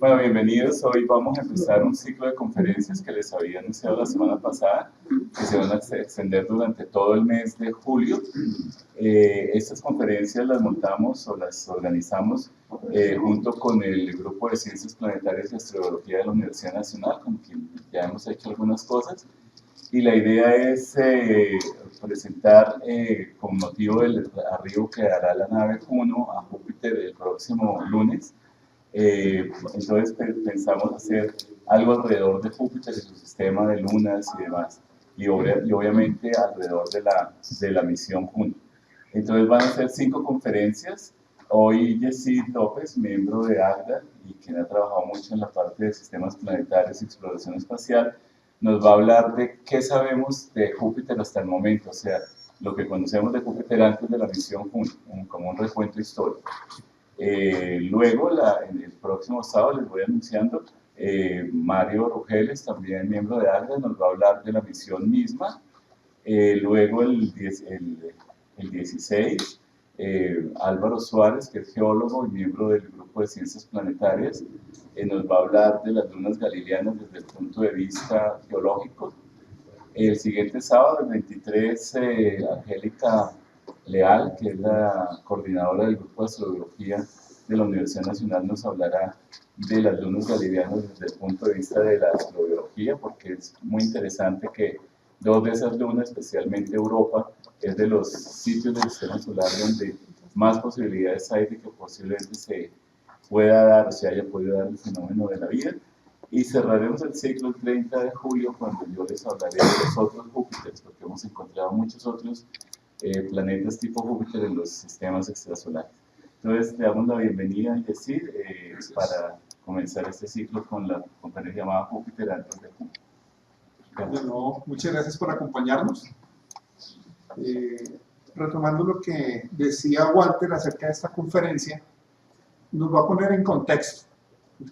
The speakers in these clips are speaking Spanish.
Bueno, bienvenidos. Hoy vamos a empezar un ciclo de conferencias que les había anunciado la semana pasada, que se van a extender durante todo el mes de julio. Estas conferencias las montamos o las organizamos junto con el Grupo de Ciencias Planetarias y Astrobiología de la Universidad Nacional, con quien ya hemos hecho algunas cosas. Y la idea es presentar, con motivo del arribo que hará la nave Juno a Júpiter el próximo lunes. Entonces pensamos hacer algo alrededor de Júpiter y su sistema de lunas y demás, y obviamente alrededor de la misión Juno. Entonces van a ser 5 conferencias. Hoy Yesid López, miembro de AGDA y quien ha trabajado mucho en la parte de sistemas planetarios y exploración espacial, nos va a hablar de qué sabemos de Júpiter hasta el momento, o sea, lo que conocemos de Júpiter antes de la misión Juno, como un recuento histórico. Luego, en el próximo sábado, les voy anunciando, Mario Rugeles, también miembro de AGDA, nos va a hablar de la misión misma. Luego, el 16, Álvaro Suárez, que es geólogo y miembro del Grupo de Ciencias Planetarias, nos va a hablar de las lunas galileanas desde el punto de vista geológico. El siguiente sábado, el 23, Angélica Leal, que es la coordinadora del Grupo de Astrobiología de la Universidad Nacional, nos hablará de las lunas galileanas desde el punto de vista de la astrobiología, porque es muy interesante que 2 de esas lunas, especialmente Europa, es de los sitios del sistema solar donde más posibilidades hay de que posiblemente se pueda dar o se haya podido dar el fenómeno de la vida. Y cerraremos el ciclo el 30 de julio cuando yo les hablaré de los otros Júpiteres, porque hemos encontrado muchos otros planetas tipo Júpiter en los sistemas extrasolares. Entonces, le damos la bienvenida a Yesid para comenzar este ciclo con la conferencia llamada Júpiter antes de Juno. Bueno, muchas gracias por acompañarnos. Retomando lo que decía Walter acerca de esta conferencia, nos va a poner en contexto,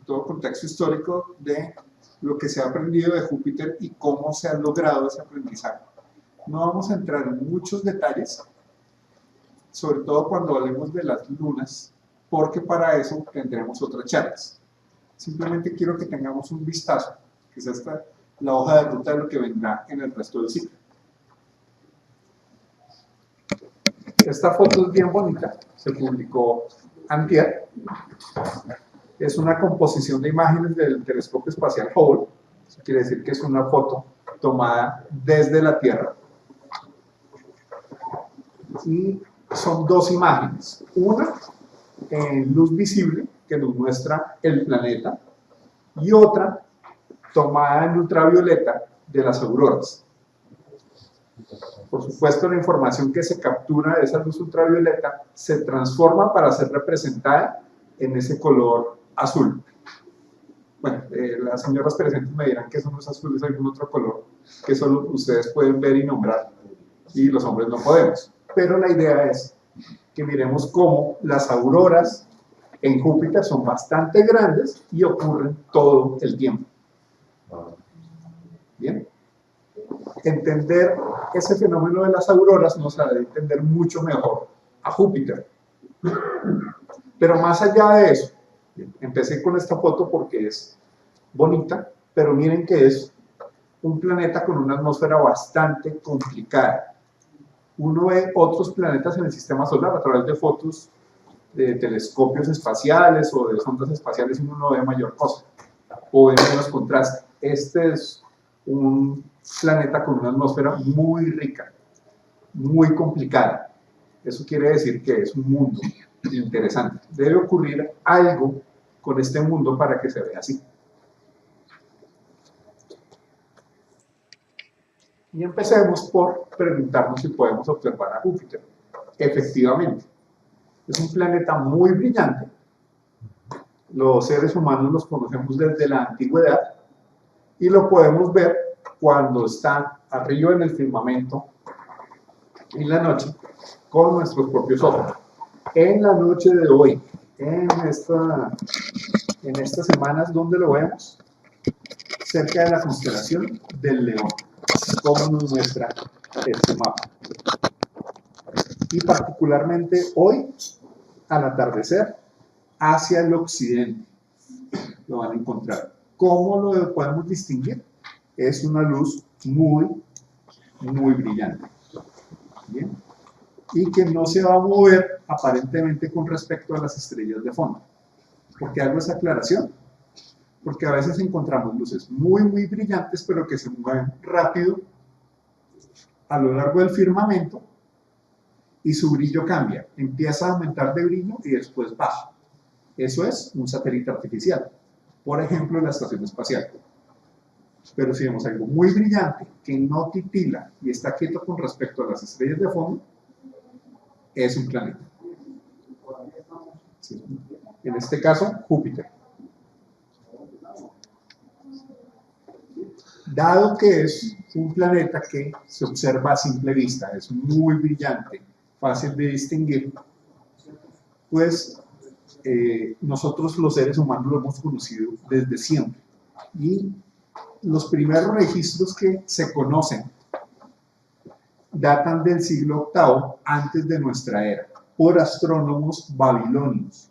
todo contexto histórico de lo que se ha aprendido de Júpiter y cómo se ha logrado ese aprendizaje. No vamos a entrar en muchos detalles, sobre todo cuando hablemos de las lunas, porque para eso tendremos otras charlas. Simplemente quiero que tengamos un vistazo, que es la hoja de ruta de lo que vendrá en el resto del ciclo. Esta foto es bien bonita, se publicó antier. Es una composición de imágenes del telescopio espacial Hubble. Eso quiere decir que es una foto tomada desde la Tierra. Y son 2 imágenes. Una en luz visible, que nos muestra el planeta, y otra tomada en ultravioleta de las auroras. Por supuesto, la información que se captura de esa luz ultravioleta se transforma para ser representada en ese color azul. Bueno, las señoras presentes me dirán que eso no es azul, es algún otro color que solo ustedes pueden ver y nombrar, y los hombres no podemos. Pero la idea es que miremos cómo las auroras en Júpiter son bastante grandes y ocurren todo el tiempo. Bien. Entender ese fenómeno de las auroras nos hará entender mucho mejor a Júpiter. Pero más allá de eso, empecé con esta foto porque es bonita, pero miren que es un planeta con una atmósfera bastante complicada. Uno ve otros planetas en el sistema solar a través de fotos de telescopios espaciales o de sondas espaciales y uno no ve mayor cosa, o ve menos contraste. Este es un planeta con una atmósfera muy rica, muy complicada. Eso quiere decir que es un mundo interesante. Debe ocurrir algo con este mundo para que se vea así. Y empecemos por preguntarnos si podemos observar a Júpiter. Efectivamente, es un planeta muy brillante. Los seres humanos los conocemos desde la antigüedad y lo podemos ver cuando está arriba en el firmamento en la noche con nuestros propios ojos. En la noche de hoy, en estas semanas, ¿dónde lo vemos? Cerca de la constelación del León, como nos muestra este mapa. Y particularmente hoy, al atardecer, hacia el occidente. lo van a encontrar. ¿Cómo lo podemos distinguir? Es una luz muy brillante. ¿Bien? Y que no se va a mover aparentemente con respecto a las estrellas de fondo. ¿Por qué hago esa aclaración? Porque a veces encontramos luces muy brillantes, pero que se mueven rápido a lo largo del firmamento y su brillo cambia. Empieza a aumentar de brillo y después baja. Eso es un satélite artificial. Por ejemplo, la estación espacial. Pero si vemos algo muy brillante, que no titila y está quieto con respecto a las estrellas de fondo, es un planeta. Sí. En este caso, Júpiter. Dado que es un planeta que se observa a simple vista, es muy brillante, fácil de distinguir, pues nosotros los seres humanos lo hemos conocido desde siempre. Y los primeros registros que se conocen datan del siglo VIII antes de nuestra era, por astrónomos babilonios,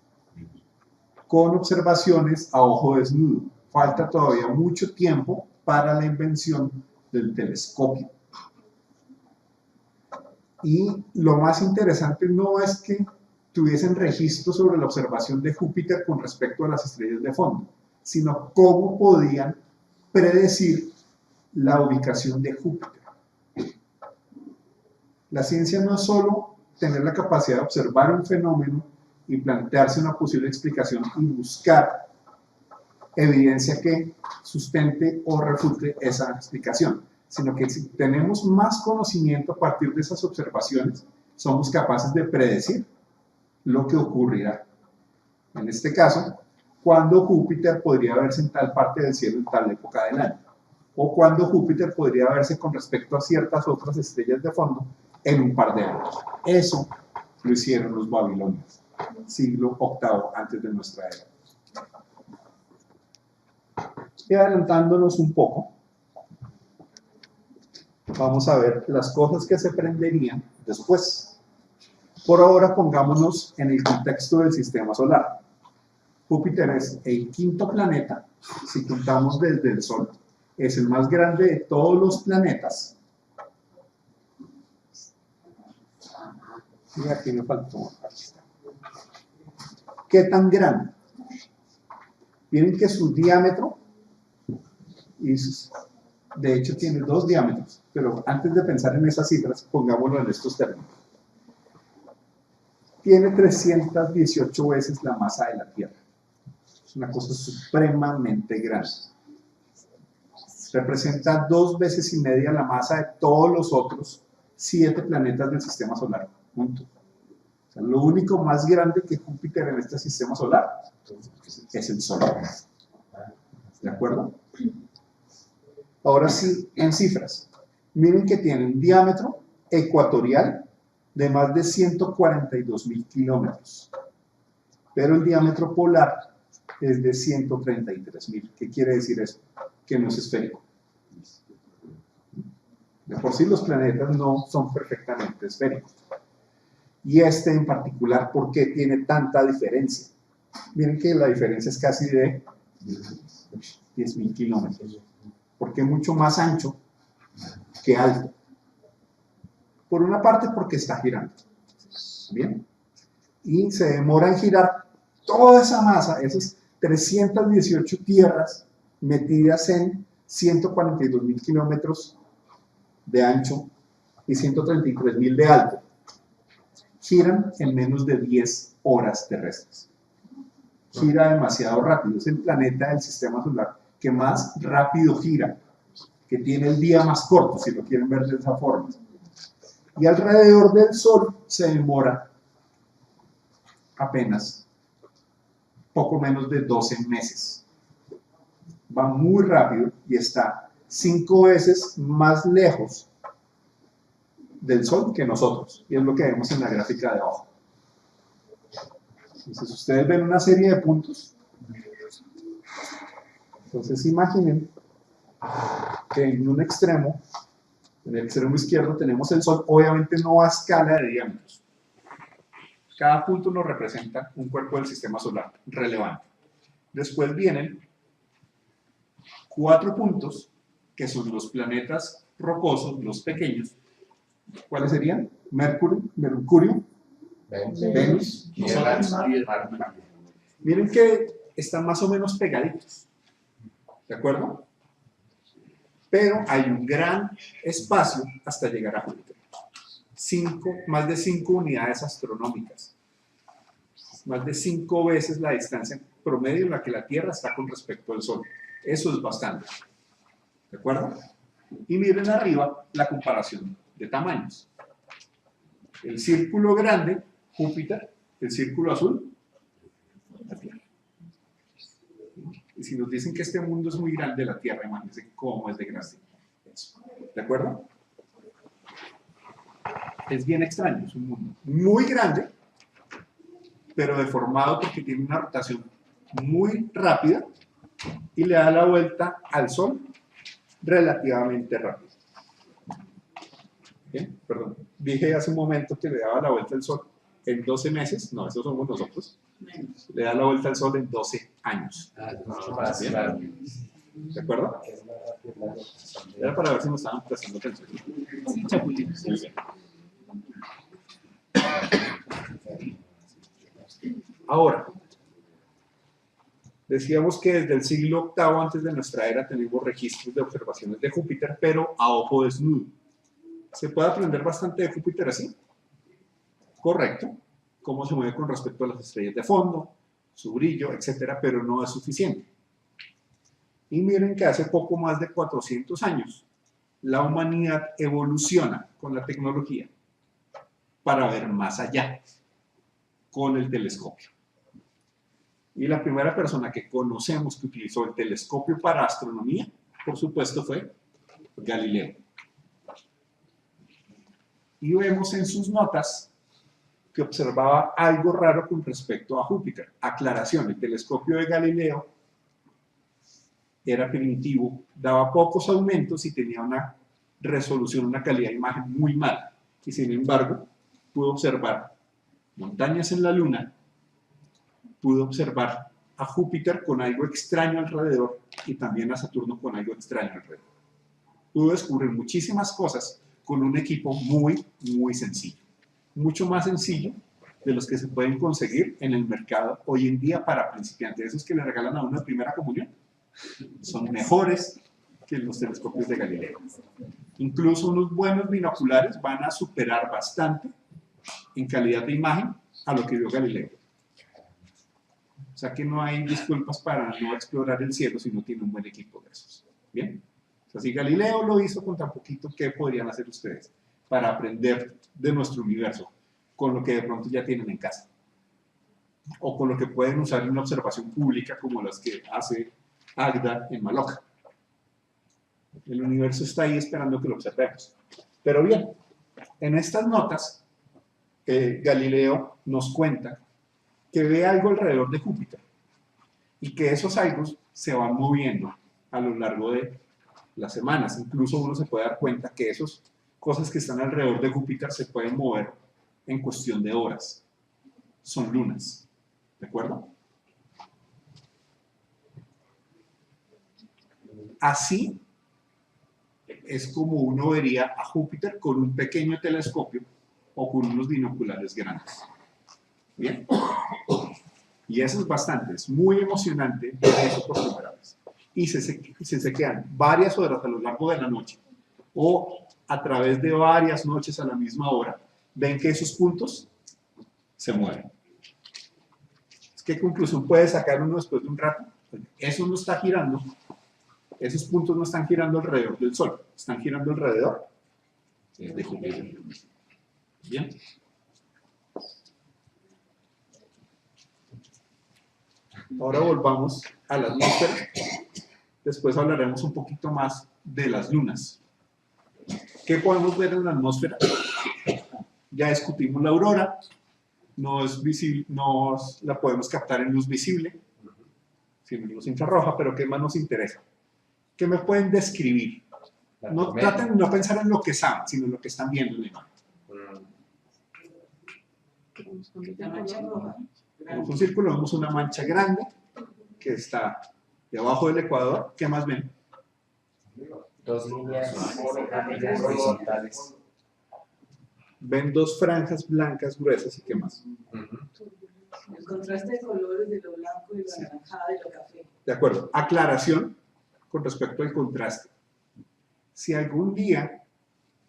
con observaciones a ojo desnudo. Falta todavía mucho tiempo para la invención del telescopio. Y lo más interesante no es que tuviesen registro sobre la observación de Júpiter con respecto a las estrellas de fondo, sino cómo podían predecir la ubicación de Júpiter. La ciencia no es solo tener la capacidad de observar un fenómeno y plantearse una posible explicación y buscar evidencia que sustente o refute esa explicación, sino que si tenemos más conocimiento a partir de esas observaciones, somos capaces de predecir lo que ocurrirá. En este caso, cuando Júpiter podría verse en tal parte del cielo en tal época del año, o cuando Júpiter podría verse con respecto a ciertas otras estrellas de fondo en un par de años. Eso lo hicieron los babilonios, siglo VIII antes de nuestra era. Y adelantándonos un poco, vamos a ver las cosas que se aprenderían después. Por ahora pongámonos en el contexto del sistema solar. Júpiter es el quinto planeta, si contamos desde el Sol. Es el más grande de todos los planetas. Y aquí me faltó. ¿Qué tan grande? Miren que su diámetro, de hecho tiene dos diámetros, pero antes de pensar en esas cifras, pongámoslo en estos términos. Tiene 318 veces la masa de la Tierra. Es una cosa supremamente grande. Representa 2,5 veces la masa de todos los otros 7 planetas del sistema solar. Punto. O sea, lo único más grande que Júpiter en este sistema solar es el Sol. ¿De acuerdo? Ahora sí, en cifras. Miren que tiene un diámetro ecuatorial de más de 142.000 kilómetros. Pero el diámetro polar es de 133.000. ¿Qué quiere decir eso? Que no es esférico. De por sí los planetas no son perfectamente esféricos. Y este en particular, ¿por qué tiene tanta diferencia? Miren que la diferencia es casi de 10.000 kilómetros. Porque es mucho más ancho que alto. Por una parte porque está girando. ¿Bien? Y se demora en girar toda esa masa, esas 318 tierras metidas en 142.000 kilómetros de ancho y 133.000 de alto. Giran en menos de 10 horas terrestres. Gira demasiado rápido. Es el planeta del sistema solar que más rápido gira, que tiene el día más corto, si lo quieren ver de esa forma. Y alrededor del Sol se demora apenas poco menos de 12 meses. Va muy rápido y está 5 veces más lejos del Sol que nosotros. Y es lo que vemos en la gráfica de abajo. Entonces, ustedes ven una serie de puntos. Entonces, imaginen que en un extremo, en el extremo izquierdo, tenemos el Sol, obviamente no a escala de diámetros. Cada punto nos representa un cuerpo del sistema solar relevante. Después vienen 4 puntos, que son los planetas rocosos, los pequeños. ¿Cuáles serían? Mercurio, Venus, nosotros. Miren que están más o menos pegaditos, ¿de acuerdo? Pero hay un gran espacio hasta llegar a Júpiter. Más de 5 unidades astronómicas. Más de 5 veces la distancia promedio en la que la Tierra está con respecto al Sol. Eso es bastante. ¿De acuerdo? Y miren arriba la comparación de tamaños. El círculo grande, Júpiter, el círculo azul, la Tierra. Y si nos dicen que este mundo es muy grande, la Tierra, imagínense cómo es de grande. Eso. ¿De acuerdo? Es bien extraño, es un mundo muy grande, pero deformado porque tiene una rotación muy rápida y le da la vuelta al Sol relativamente rápido. ¿Bien? Perdón, dije hace un momento que le daba la vuelta al Sol en 12 meses, no, esos somos nosotros, le da la vuelta al Sol en 12 años. ¿Bien? ¿De acuerdo? Era para ver si nos estaban prestando atención. Sí, chapulines. Sí. Ahora, decíamos que desde el siglo VIII antes de nuestra era tenemos registros de observaciones de Júpiter, pero a ojo desnudo. ¿Se puede aprender bastante de Júpiter así? Correcto. Cómo se mueve con respecto a las estrellas de fondo, su brillo, etcétera, pero no es suficiente. Y miren que hace poco más de 400 años la humanidad evoluciona con la tecnología para ver más allá con el telescopio. Y la primera persona que conocemos que utilizó el telescopio para astronomía, por supuesto, fue Galileo. Y vemos en sus notas que observaba algo raro con respecto a Júpiter. Aclaración, el telescopio de Galileo era primitivo, daba pocos aumentos y tenía una resolución, una calidad de imagen muy mala. Y sin embargo, pudo observar montañas en la Luna, pudo observar a Júpiter con algo extraño alrededor y también a Saturno con algo extraño alrededor. Pudo descubrir muchísimas cosas con un equipo muy, muy sencillo. Mucho más sencillo de los que se pueden conseguir en el mercado hoy en día para principiantes. Esos que le regalan a uno de primera comunión son mejores que los telescopios de Galileo. Incluso unos buenos binoculares van a superar bastante en calidad de imagen a lo que vio Galileo. O sea que no hay disculpas para no explorar el cielo si no tiene un buen equipo de esos. ¿Bien? O sea, si Galileo lo hizo con tan poquito, ¿qué podrían hacer ustedes para aprender de nuestro universo con lo que de pronto ya tienen en casa? O con lo que pueden usar en una observación pública como las que hace Agda en Maloca. El universo está ahí esperando que lo observemos. Pero bien, en estas notas, Galileo nos cuenta que ve algo alrededor de Júpiter y que esos algo se van moviendo a lo largo de las semanas. Incluso uno se puede dar cuenta que esas cosas que están alrededor de Júpiter se pueden mover en cuestión de horas. Son lunas. ¿De acuerdo? Así es como uno vería a Júpiter con un pequeño telescopio o con unos binoculares grandes. ¿Bien? Y eso es bastante, es muy emocionante ver eso por primera vez. Y se quedan varias horas a lo largo de la noche o a través de varias noches a la misma hora, ven que esos puntos se mueven. ¿Qué conclusión puede sacar uno después de un rato? Eso no está girando. Esos puntos no están girando alrededor del Sol, están girando alrededor de Júpiter. Bien. Ahora volvamos a la atmósfera. Después hablaremos un poquito más de las lunas. ¿Qué podemos ver en la atmósfera? Ya discutimos la aurora. No es visible, no la podemos captar en luz visible, sino en luz infrarroja, pero ¿qué más nos interesa? ¿Qué me pueden describir? No traten de no pensar en lo que saben, sino en lo que están viendo en la imagen. Vemos un círculo, vemos una mancha grande, que está debajo del ecuador, ¿qué más ven? Dos líneas horizontales. Ven dos franjas blancas gruesas y qué más. El contraste de colores de lo blanco y lo anaranjado y lo café. De acuerdo. Aclaración con respecto al contraste. Si algún día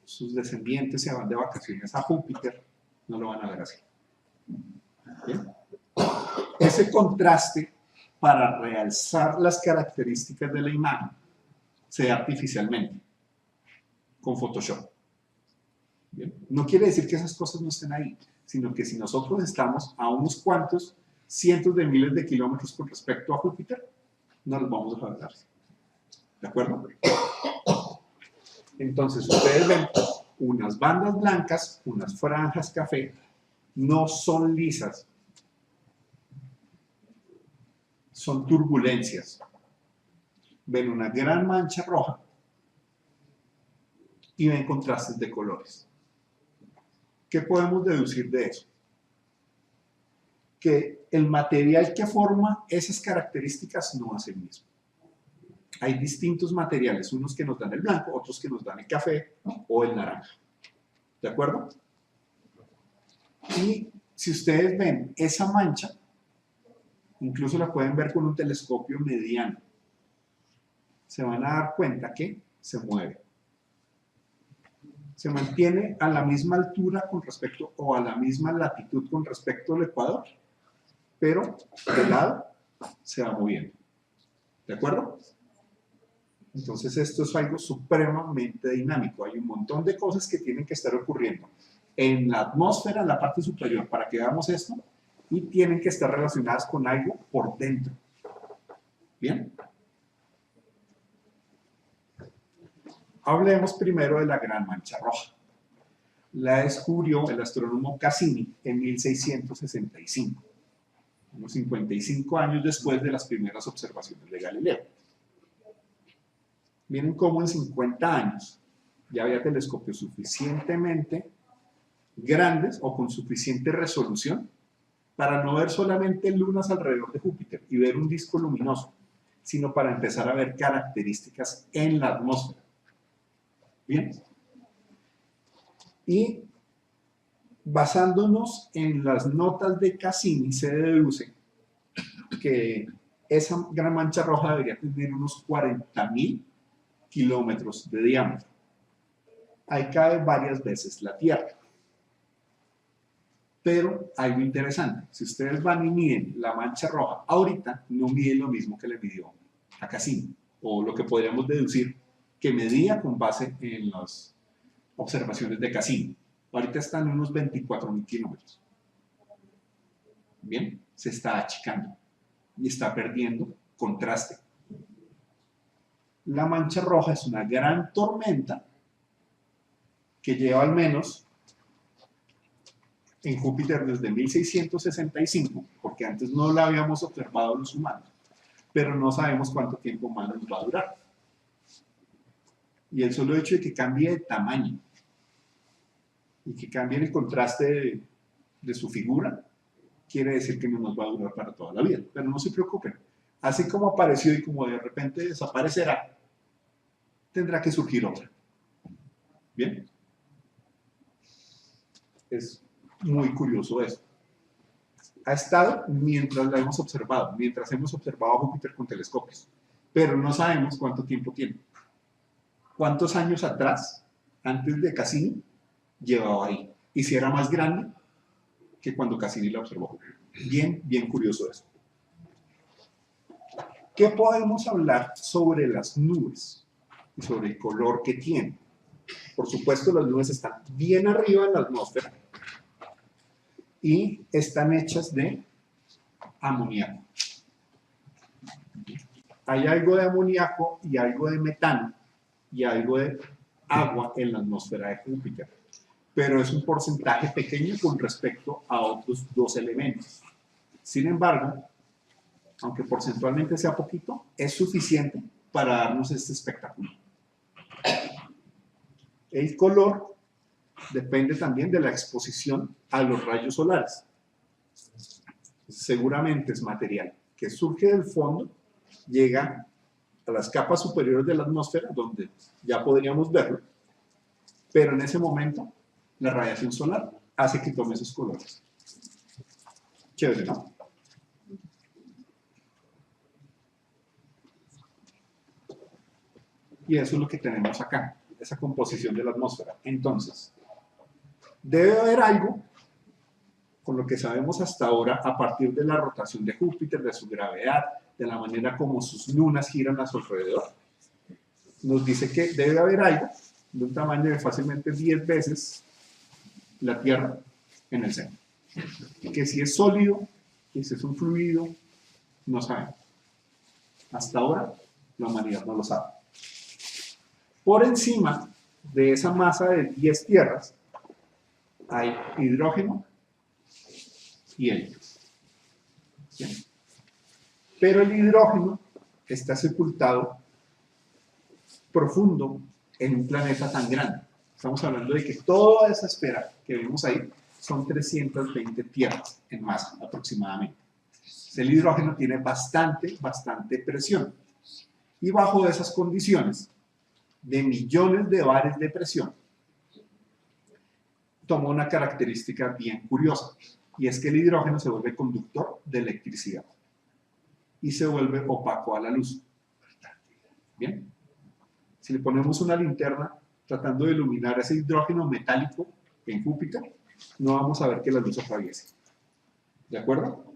sus descendientes se van de vacaciones a Júpiter, no lo van a ver así. ¿Bien? Ese contraste, para realzar las características de la imagen, se da artificialmente, con Photoshop. ¿Bien? No quiere decir que esas cosas no estén ahí, sino que si nosotros estamos a unos cuantos cientos de miles de kilómetros con respecto a Júpiter, no los vamos a ver. ¿De acuerdo? Entonces, ustedes ven unas bandas blancas, unas franjas café, no son lisas, son turbulencias. Ven una gran mancha roja y ven contrastes de colores. ¿Qué podemos deducir de eso? Que el material que forma esas características no es el mismo. Hay distintos materiales, unos que nos dan el blanco, otros que nos dan el café o el naranja. ¿De acuerdo? Y si ustedes ven esa mancha, incluso la pueden ver con un telescopio mediano, se van a dar cuenta que se mueve. Se mantiene a la misma altura con respecto, o a la misma latitud con respecto al ecuador, pero de lado se va moviendo. ¿De acuerdo? Entonces esto es algo supremamente dinámico. Hay un montón de cosas que tienen que estar ocurriendo en la atmósfera, en la parte superior, para que veamos esto, y tienen que estar relacionadas con algo por dentro. ¿Bien? Hablemos primero de la gran mancha roja. La descubrió el astrónomo Cassini en 1665, unos 55 años después de las primeras observaciones de Galileo. Miren cómo en 50 años ya había telescopios suficientemente grandes o con suficiente resolución para no ver solamente lunas alrededor de Júpiter y ver un disco luminoso, sino para empezar a ver características en la atmósfera. Bien. Y basándonos en las notas de Cassini, se deduce que esa gran mancha roja debería tener unos 40.000 kilómetros de diámetro. Ahí cabe varias veces la Tierra. Pero algo interesante, si ustedes van y miden la mancha roja, ahorita no miden lo mismo que le midió a Cassini, o lo que podríamos deducir que medía con base en las observaciones de Cassini. Ahorita están en unos 24.000 kilómetros. Bien, se está achicando y está perdiendo contraste. La mancha roja es una gran tormenta que lleva al menos en Júpiter desde 1665, porque antes no la habíamos observado los humanos, pero no sabemos cuánto tiempo más nos va a durar. Y el solo hecho de que cambie de tamaño y que cambie el contraste de su figura, quiere decir que no nos va a durar para toda la vida. Pero no se preocupen, así como apareció y como de repente desaparecerá, tendrá que surgir otra. ¿Bien? Es muy curioso eso. Ha estado mientras la hemos observado, mientras hemos observado a Júpiter con telescopios, pero no sabemos cuánto tiempo tiene. ¿Cuántos años atrás, antes de Cassini, llevaba ahí? Y si era más grande que cuando Cassini la observó. Bien, bien curioso eso. ¿Qué podemos hablar sobre las nubes y sobre el color que tienen? Por supuesto, las nubes están bien arriba en la atmósfera y están hechas de amoníaco. Hay algo de amoníaco y algo de metano y algo de agua en la atmósfera de Júpiter, pero es un porcentaje pequeño con respecto a otros dos elementos. Sin embargo, aunque porcentualmente sea poquito, es suficiente para darnos este espectáculo. El color depende también de la exposición a los rayos solares. Seguramente es material que surge del fondo llega a las capas superiores de la atmósfera, donde ya podríamos verlo, pero en ese momento la radiación solar hace que tome esos colores. Chévere, ¿no? Y eso es lo que tenemos acá, esa composición de la atmósfera. Entonces, debe haber algo, con lo que sabemos hasta ahora, a partir de la rotación de Júpiter, de su gravedad, de la manera como sus lunas giran a su alrededor, nos dice que debe haber algo de un tamaño de fácilmente 10 veces la Tierra en el centro. Que si es sólido, que si es un fluido, no sabemos. Hasta ahora, la humanidad no lo sabe. Por encima de esa masa de 10 tierras hay hidrógeno y helio. ¿Bien? Pero el hidrógeno está sepultado profundo en un planeta tan grande. Estamos hablando de que toda esa esfera que vemos ahí son 320 tierras en masa aproximadamente. El hidrógeno tiene bastante presión. Y bajo esas condiciones de millones de bares de presión, toma una característica bien curiosa, y es que el hidrógeno se vuelve conductor de electricidad y se vuelve opaco a la luz. Bien, si le ponemos una linterna tratando de iluminar ese hidrógeno metálico en Júpiter, no vamos a ver que la luz atraviese. ¿De acuerdo?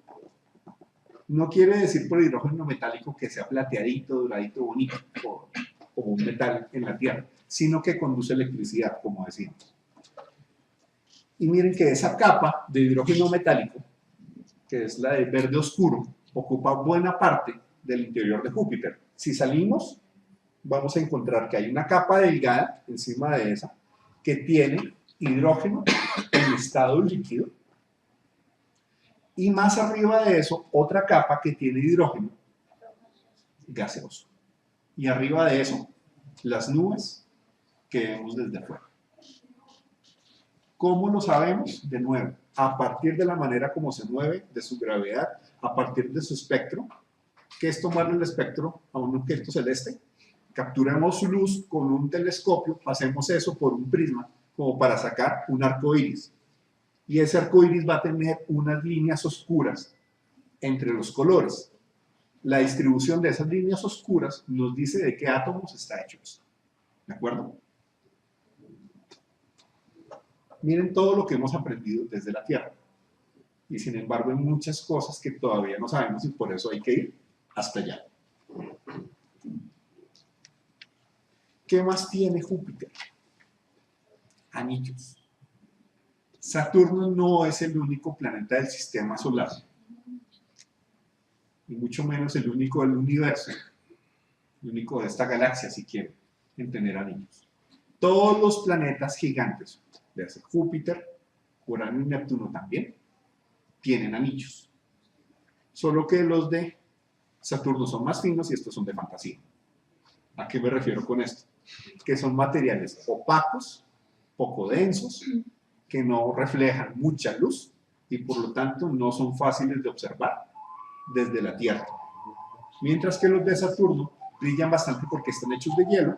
No quiere decir por hidrógeno metálico que sea plateadito, doradito, bonito, como un metal en la Tierra, sino que conduce electricidad, como decíamos. Y miren que esa capa de hidrógeno metálico, que es la de verde oscuro, ocupa buena parte del interior de Júpiter. Si salimos, vamos a encontrar que hay una capa delgada encima de esa que tiene hidrógeno en estado líquido, y más arriba de eso, otra capa que tiene hidrógeno gaseoso. Y arriba de eso, las nubes que vemos desde afuera. ¿Cómo lo sabemos? De nuevo, a partir de la manera como se mueve, de su gravedad, a partir de su espectro, que es tomarle el espectro a un objeto celeste, capturamos su luz con un telescopio, pasemos eso por un prisma, como para sacar un arco iris. Y ese arco iris va a tener unas líneas oscuras entre los colores. La distribución de esas líneas oscuras nos dice de qué átomos está hecho esto. ¿De acuerdo? Miren todo lo que hemos aprendido desde la Tierra. Y sin embargo hay muchas cosas que todavía no sabemos y por eso hay que ir hasta allá. ¿Qué más tiene Júpiter? Anillos. Saturno no es el único planeta del sistema solar, y mucho menos el único del universo, el único de esta galaxia, si quieren, en tener anillos. Todos los planetas gigantes, desde Júpiter, Urano y Neptuno también, tienen anillos. Solo que los de Saturno son más finos y estos son de fantasía. ¿A qué me refiero con esto? Que son materiales opacos, poco densos, que no reflejan mucha luz y por lo tanto no son fáciles de observar desde la Tierra. Mientras que los de Saturno brillan bastante porque están hechos de hielo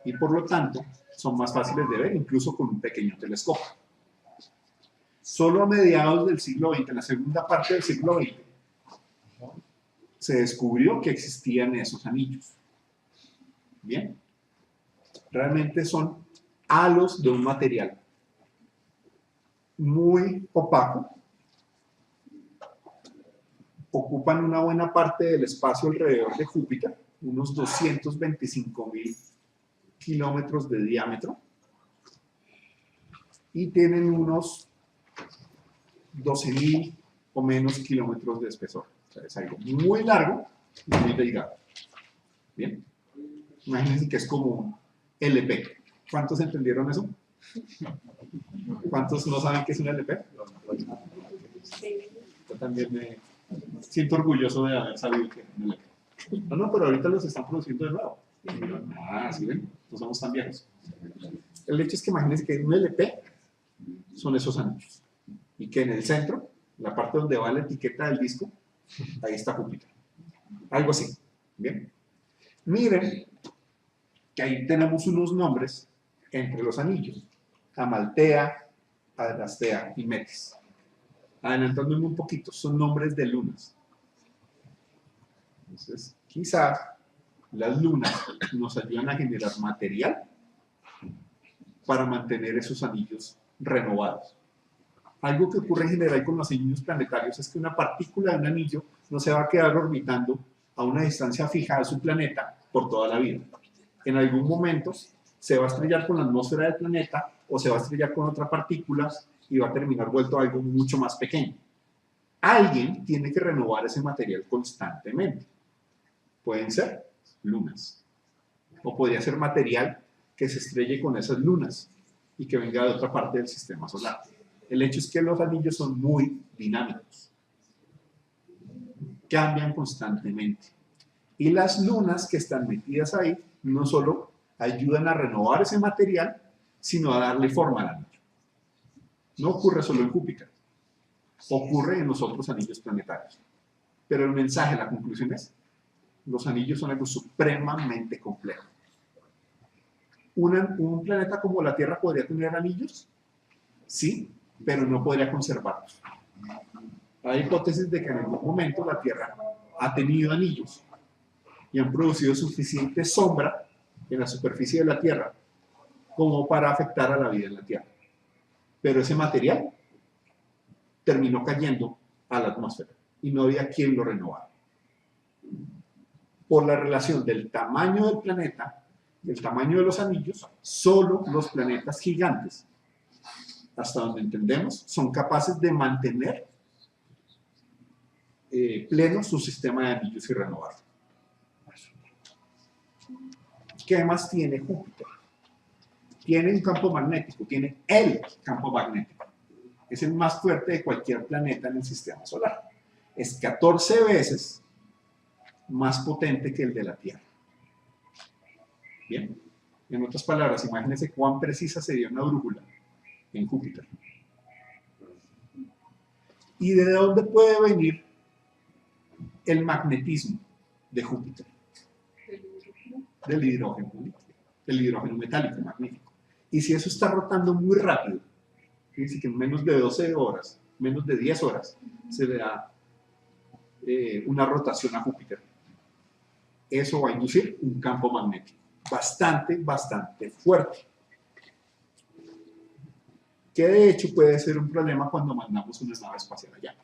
y por lo tanto son más fáciles de ver incluso con un pequeño telescopio. Solo a mediados del siglo XX, en la segunda parte del siglo XX, se descubrió que existían esos anillos. Bien, realmente son halos de un material muy opaco, ocupan una buena parte del espacio alrededor de Júpiter, unos 225.000 kilómetros de diámetro, y tienen unos 12.000 o menos kilómetros de espesor. O sea, es algo muy largo y muy delgado. Bien, imagínense que es como un LP. ¿Cuántos entendieron eso? ¿Cuántos no saben qué es un LP? Yo también me siento orgulloso de haber sabido que es un LP. No, pero ahorita los están produciendo de nuevo. Ah, ¿sí ven? No somos tan viejos. El hecho es que imagínense que un LP son esos anillos. Y que en el centro, la parte donde va la etiqueta del disco, ahí está Júpiter. Algo así. Bien. Miren que ahí tenemos unos nombres entre los anillos. Amaltea, Adrastea y Metis. Adelantándome un poquito, son nombres de lunas. Entonces, quizás las lunas nos ayudan a generar material para mantener esos anillos renovados. Algo que ocurre en general con los anillos planetarios es que una partícula de un anillo no se va a quedar orbitando a una distancia fija de su planeta por toda la vida. En algún momento se va a estrellar con la atmósfera del planeta o se va a estrellar con otra partícula y va a terminar vuelto a algo mucho más pequeño. Alguien tiene que renovar ese material constantemente. Pueden ser lunas. O podría ser material que se estrelle con esas lunas y que venga de otra parte del sistema solar. El hecho es que los anillos son muy dinámicos. Cambian constantemente. Y las lunas que están metidas ahí no solo ayudan a renovar ese material, sino a darle forma al anillo. No ocurre solo en Júpiter. Ocurre en los otros anillos planetarios. Pero el mensaje, la conclusión es, los anillos son algo supremamente complejo. ¿Un planeta como la Tierra podría tener anillos? Sí, pero no podría conservarlos. Hay hipótesis de que en algún momento la Tierra ha tenido anillos y han producido suficiente sombra en la superficie de la Tierra como para afectar a la vida en la Tierra. Pero ese material terminó cayendo a la atmósfera y no había quien lo renovara. Por la relación del tamaño del planeta y el tamaño de los anillos, solo los planetas gigantes, hasta donde entendemos, son capaces de mantener pleno su sistema de anillos y renovarlo. ¿Qué más tiene Júpiter? Tiene un campo magnético, tiene el campo magnético. Es el más fuerte de cualquier planeta en el sistema solar. Es 14 veces más potente que el de la Tierra. Bien, en otras palabras, imagínense cuán precisa sería una brújula en Júpiter. ¿Y de dónde puede venir el magnetismo de Júpiter? Del hidrógeno metálico magnífico. Y si eso está rotando muy rápido, fíjense que en menos de 12 horas, menos de 10 horas, se le da una rotación a Júpiter. Eso va a inducir un campo magnético bastante fuerte. Que de hecho puede ser un problema cuando mandamos una nave espacial allá.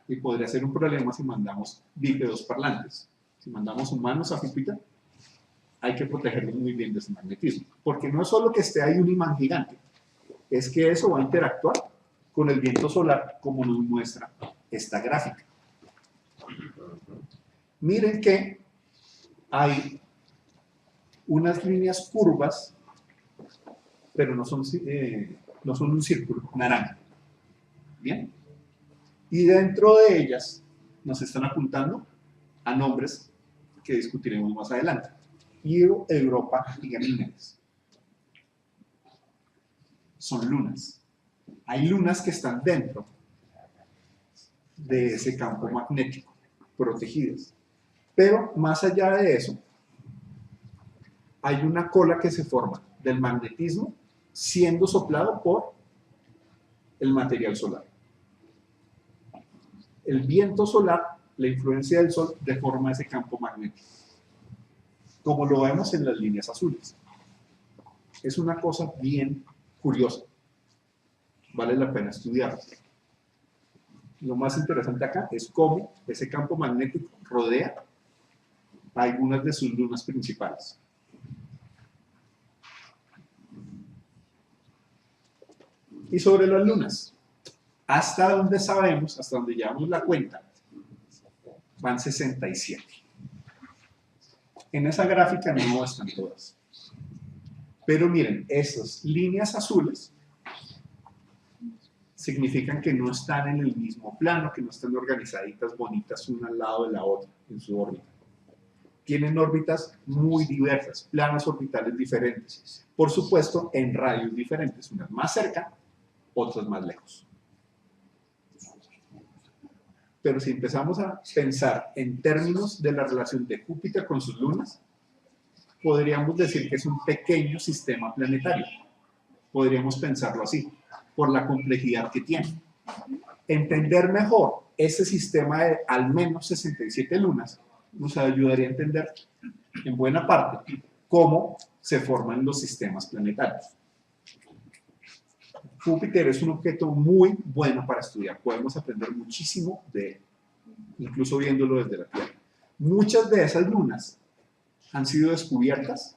Y podría ser un problema si mandamos bípedos parlantes. Si mandamos humanos a Júpiter, hay que protegerlos muy bien de ese magnetismo. Porque no es solo que esté ahí un imán gigante, es que eso va a interactuar con el viento solar, como nos muestra esta gráfica. Miren que hay unas líneas curvas, pero no son un círculo naranja. ¿Bien? Y dentro de ellas nos están apuntando a nombres que discutiremos más adelante. Io, Europa y Ganímedes. Son lunas. Hay lunas que están dentro de ese campo magnético, protegidas. Pero más allá de eso, hay una cola que se forma del magnetismo siendo soplado por el material solar. El viento solar, la influencia del sol, deforma ese campo magnético, como lo vemos en las líneas azules. Es una cosa bien curiosa. Vale la pena estudiarlo. Lo más interesante acá es cómo ese campo magnético rodea a algunas de sus lunas principales. Y sobre las lunas, hasta donde sabemos, hasta donde llevamos la cuenta, van 67. En esa gráfica no están todas. Pero miren, esas líneas azules significan que no están en el mismo plano, que no están organizaditas bonitas una al lado de la otra en su órbita. Tienen órbitas muy diversas, planos orbitales diferentes. Por supuesto, en radios diferentes, unas más cerca, otras más lejos. pero si empezamos a pensar en términos de la relación de Júpiter con sus lunas, podríamos decir que es un pequeño sistema planetario. Podríamos pensarlo así, por la complejidad que tiene. Entender mejor ese sistema de al menos 67 lunas nos ayudaría a entender en buena parte cómo se forman los sistemas planetarios. Júpiter es un objeto muy bueno para estudiar. Podemos aprender muchísimo de él, incluso viéndolo desde la Tierra. Muchas de esas lunas han sido descubiertas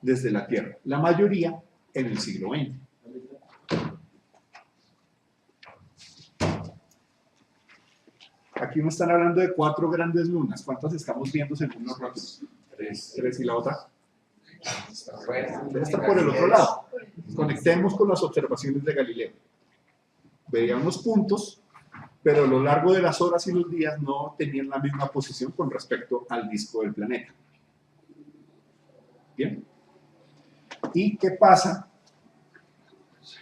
desde la Tierra, la mayoría en el siglo XX. Aquí me están hablando de 4 grandes lunas. ¿Cuántas estamos viendo según los rótulos? 3. ¿Y la otra? Debe estar por el otro lado. Conectemos con las observaciones de Galileo. Veía unos puntos, pero a lo largo de las horas y los días no tenían la misma posición con respecto al disco del planeta. ¿Bien? ¿Y qué pasa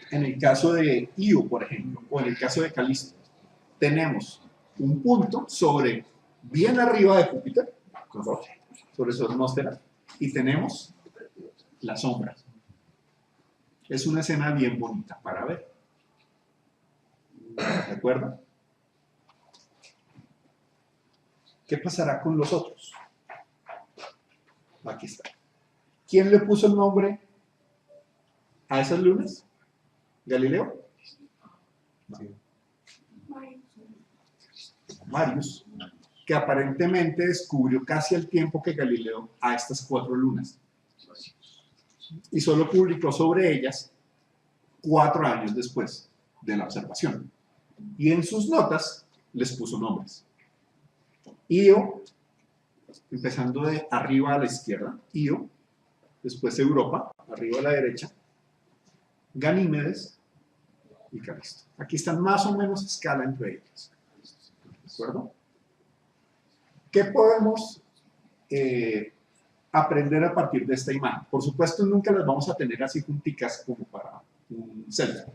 en el caso de Io, por ejemplo, o en el caso de Calisto? Tenemos un punto bien arriba de Júpiter, sobre su atmósfera, y tenemos la sombra. Es una escena bien bonita para ver. ¿De acuerdo? ¿Qué pasará con los otros? Aquí está. ¿Quién le puso el nombre a esas lunas? ¿Galileo? No. Marius, que aparentemente descubrió casi al tiempo que Galileo a estas 4 lunas. Y solo publicó sobre ellas 4 años después de la observación. Y en sus notas les puso nombres. Io, empezando de arriba a la izquierda, Io, después Europa, arriba a la derecha, Ganímedes y Calisto. Aquí están más o menos a escala entre ellas. ¿De acuerdo? ¿Qué podemos aprender a partir de esta imagen? Por supuesto, nunca las vamos a tener así junticas como para un selfie.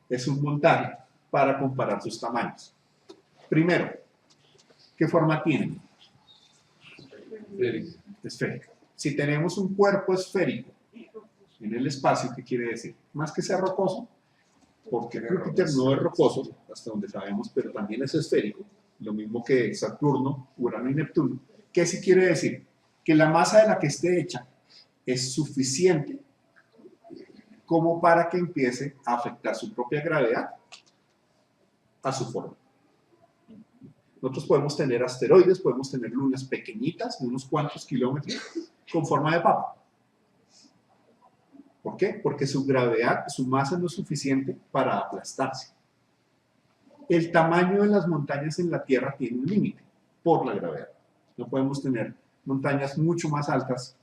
Es un montaje para comparar sus tamaños. Primero, ¿qué forma tienen? Esférica. Si tenemos un cuerpo esférico en el espacio, ¿qué quiere decir? Más que sea rocoso, porque Júpiter no es rocoso, hasta donde sabemos, pero también es esférico, lo mismo que Saturno, Urano y Neptuno. ¿Qué sí quiere decir? Que la masa de la que esté hecha es suficiente como para que empiece a afectar su propia gravedad a su forma. Nosotros podemos tener asteroides, podemos tener lunas pequeñitas, de unos cuantos kilómetros, con forma de papa. ¿Por qué? Porque su gravedad, su masa no es suficiente para aplastarse. El tamaño de las montañas en la Tierra tiene un límite por la gravedad. No podemos tener montañas mucho más altas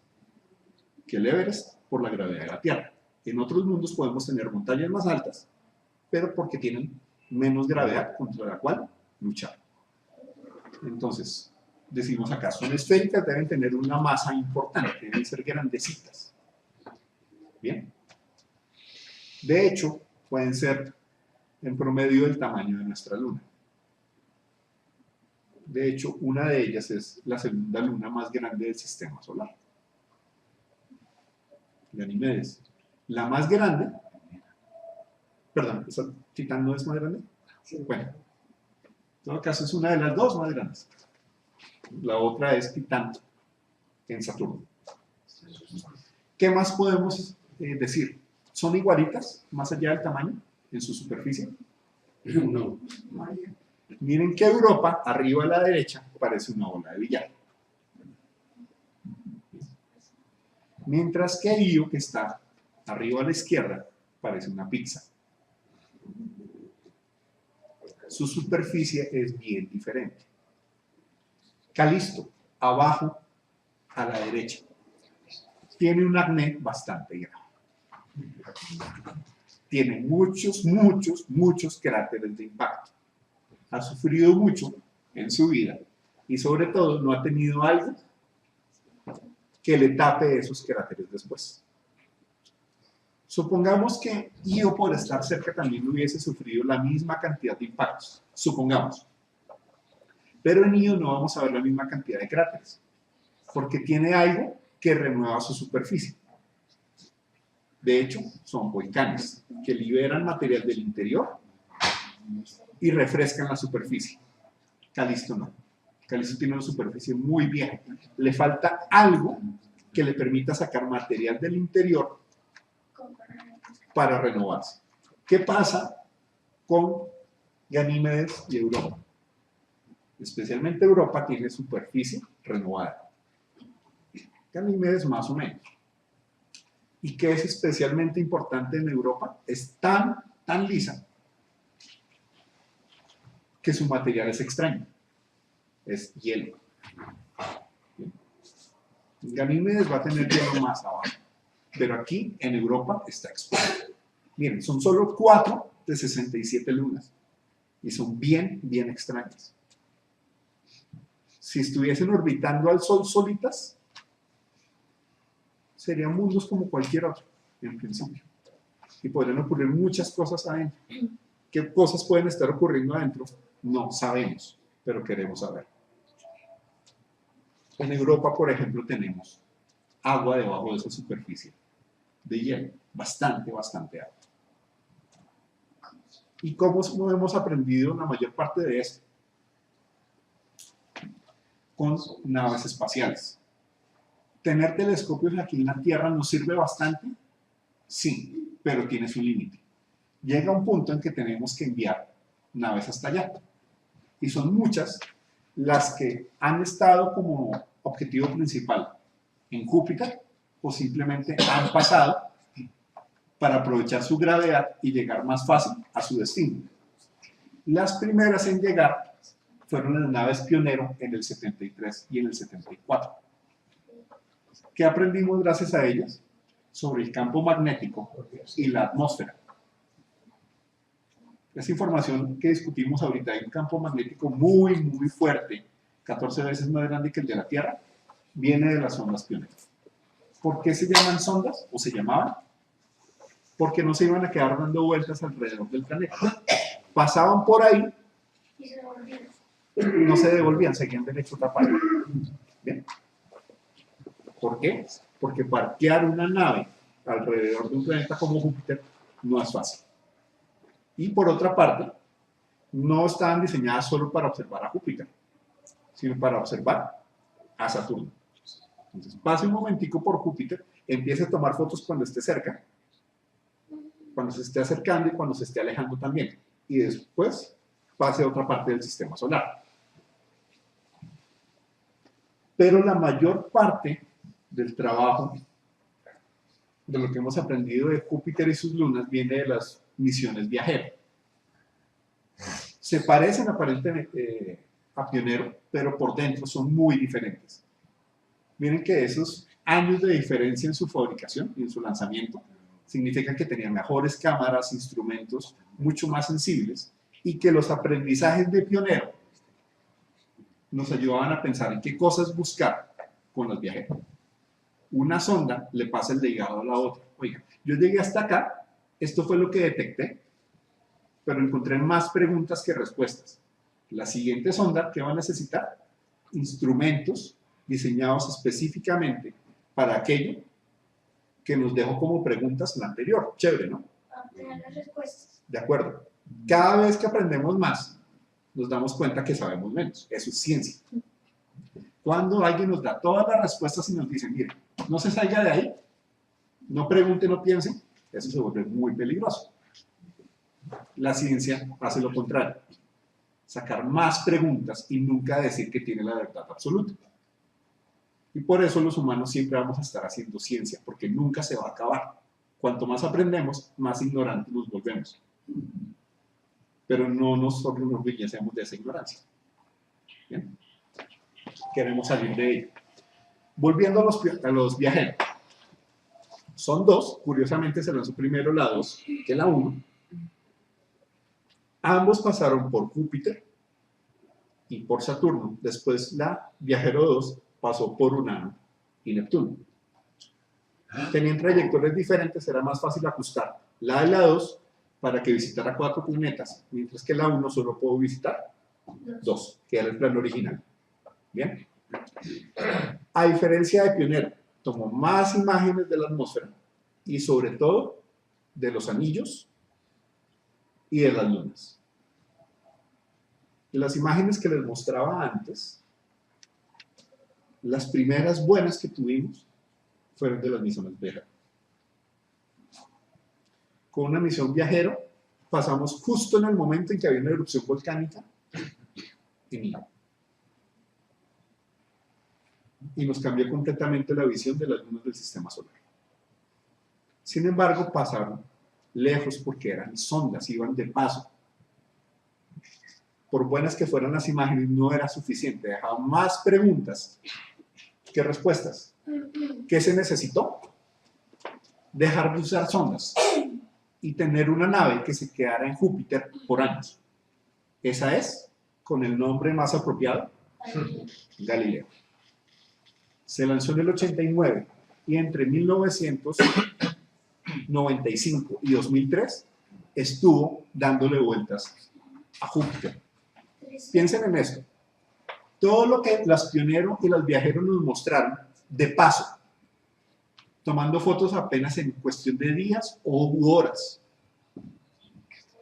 que el Everest por la gravedad de la Tierra. En otros mundos podemos tener montañas más altas, pero porque tienen menos gravedad contra la cual luchar. Entonces, decimos acá, son esféricas, deben tener una masa importante, deben ser grandecitas. Bien. De hecho, pueden ser en promedio del tamaño de nuestra luna. De hecho, una de ellas es la segunda luna más grande del sistema solar. Ganímedes. La más grande, perdón, ¿esa Titán no es más grande? Bueno, en todo caso es una de las 2 más grandes. La otra es Titán en Saturno. ¿Qué más podemos decir? ¿Son igualitas, más allá del tamaño, en su superficie? No. Miren que Europa, arriba a la derecha, parece una bola de billar. Mientras que Io, que está arriba a la izquierda, parece una pizza. Su superficie es bien diferente. Calisto, abajo a la derecha, tiene un acné bastante grave. Tiene muchos cráteres de impacto. Ha sufrido mucho en su vida y sobre todo no ha tenido algo que le tape esos cráteres después. Supongamos que Io, por estar cerca, también hubiese sufrido la misma cantidad de impactos. Supongamos. Pero en Io no vamos a ver la misma cantidad de cráteres, porque tiene algo que renueva su superficie. De hecho, son volcanes que liberan material del interior y refrescan la superficie. Calisto no. Calisto tiene una superficie muy vieja. Le falta algo que le permita sacar material del interior para renovarse. ¿Qué pasa con Ganímedes y Europa? Especialmente Europa tiene superficie renovada. Ganímedes más o menos. ¿Y qué es especialmente importante en Europa? Es tan lisa que su material es extraño. Es hielo. Ganímedes va a tener hielo más abajo. Pero aquí, en Europa, está expuesto. Miren, son solo 4 de 67 lunas. Y son bien extrañas. Si estuviesen orbitando al Sol solitas, serían mundos como cualquier otro, en principio. Y podrían ocurrir muchas cosas adentro. ¿Qué cosas pueden estar ocurriendo adentro? No sabemos, pero queremos saber. En Europa, por ejemplo, tenemos agua debajo de esa superficie de hielo, bastante agua. ¿Y cómo hemos aprendido la mayor parte de eso? Con naves espaciales. ¿Tener telescopios aquí en la Tierra nos sirve bastante? Sí, pero tiene su límite. Llega un punto en que tenemos que enviar naves hasta allá. Y son muchas las que han estado como objetivo principal en Júpiter o simplemente han pasado para aprovechar su gravedad y llegar más fácil a su destino. Las primeras en llegar fueron las naves Pionero en el 73 y en el 74. ¿Qué aprendimos gracias a ellas? Sobre el campo magnético y la atmósfera. Esa información que discutimos ahorita, hay un campo magnético muy fuerte, 14 veces más grande que el de la Tierra, viene de las sondas Pionero. ¿Por qué se llaman sondas? ¿O se llamaban? Porque no se iban a quedar dando vueltas alrededor del planeta. Pasaban por ahí, no se devolvían, seguían derecho a otra parte. ¿Bien? ¿Por qué? Porque parquear una nave alrededor de un planeta como Júpiter no es fácil. Y por otra parte, no estaban diseñadas solo para observar a Júpiter, sino para observar a Saturno. Entonces, pase un momentico por Júpiter, empiece a tomar fotos cuando esté cerca, cuando se esté acercando y cuando se esté alejando también. Y después pase a otra parte del sistema solar. Pero la mayor parte del trabajo, de lo que hemos aprendido de Júpiter y sus lunas, viene de las misiones viajeras. Se parecen aparentemente a Pionero, pero por dentro son muy diferentes. Miren que esos años de diferencia en su fabricación y en su lanzamiento significan que tenían mejores cámaras, instrumentos mucho más sensibles, y que los aprendizajes de Pionero nos ayudaban a pensar en qué cosas buscar con los viajeros. Una sonda le pasa el legado a la otra. Oiga, yo llegué hasta acá, esto fue lo que detecté, pero encontré más preguntas que respuestas. La siguiente sonda, ¿qué va a necesitar? Instrumentos diseñados específicamente para aquello que nos dejó como preguntas la anterior. Chévere, ¿no? Obtener las respuestas. De acuerdo. Cada vez que aprendemos más, nos damos cuenta que sabemos menos. Eso es ciencia. Cuando alguien nos da todas las respuestas y nos dice, mire, no se salga de ahí, no pregunte, no piense, eso se vuelve muy peligroso. La ciencia hace lo contrario. Sacar más preguntas y nunca decir que tiene la verdad absoluta. Y por eso los humanos siempre vamos a estar haciendo ciencia, porque nunca se va a acabar. Cuanto más aprendemos, más ignorantes nos volvemos. Pero no nos enorgullecemos de esa ignorancia. ¿Bien? Queremos salir de ella. Volviendo a los viajeros. Son dos, curiosamente se lanzó primero la 2 que la 1. Ambos pasaron por Júpiter y por Saturno. Después la Viajero 2 pasó por Urano y Neptuno. Tenían trayectorias diferentes, era más fácil ajustar la de la 2 para que visitara 4 planetas, mientras que la 1 solo pudo visitar 2, que era el plan original. ¿Bien? A diferencia de Pionero, tomó más imágenes de la atmósfera y sobre todo de los anillos y de las lunas. Las imágenes que les mostraba antes, las primeras buenas que tuvimos fueron de las misiones Viajero. Con una misión Viajero pasamos justo en el momento en que había una erupción volcánica en Io. Y nos cambió completamente la visión de las lunas del sistema solar. Sin embargo, pasaron lejos porque eran sondas, iban de paso. Por buenas que fueran las imágenes, no era suficiente, dejaban más preguntas que respuestas. ¿Qué se necesitó? Dejar de usar sondas y tener una nave que se quedara en Júpiter por años. Esa es, con el nombre más apropiado, Galileo. Se lanzó en el 89 y entre 1995 y 2003 estuvo dándole vueltas a Júpiter. Piensen en esto. Todo lo que las Pionero y las Viajero nos mostraron, de paso, tomando fotos apenas en cuestión de días o horas.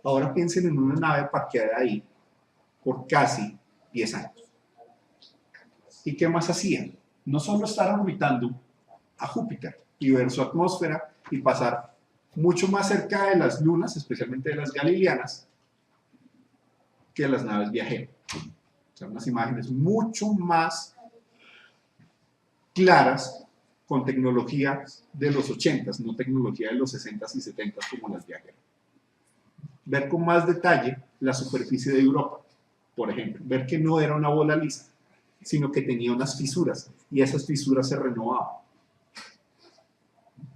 Ahora piensen en una nave parqueada ahí por casi 10 años. ¿Y qué más hacían? No solo estar orbitando a Júpiter y ver su atmósfera y pasar mucho más cerca de las lunas, especialmente de las galileanas, que las naves Viajero. O sea, unas imágenes mucho más claras con tecnología de los 80s, no tecnología de los 60s y 70s como las Viajero. Ver con más detalle la superficie de Europa, por ejemplo. Ver que no era una bola lisa, sino que tenía unas fisuras, y esas fisuras se renovaban.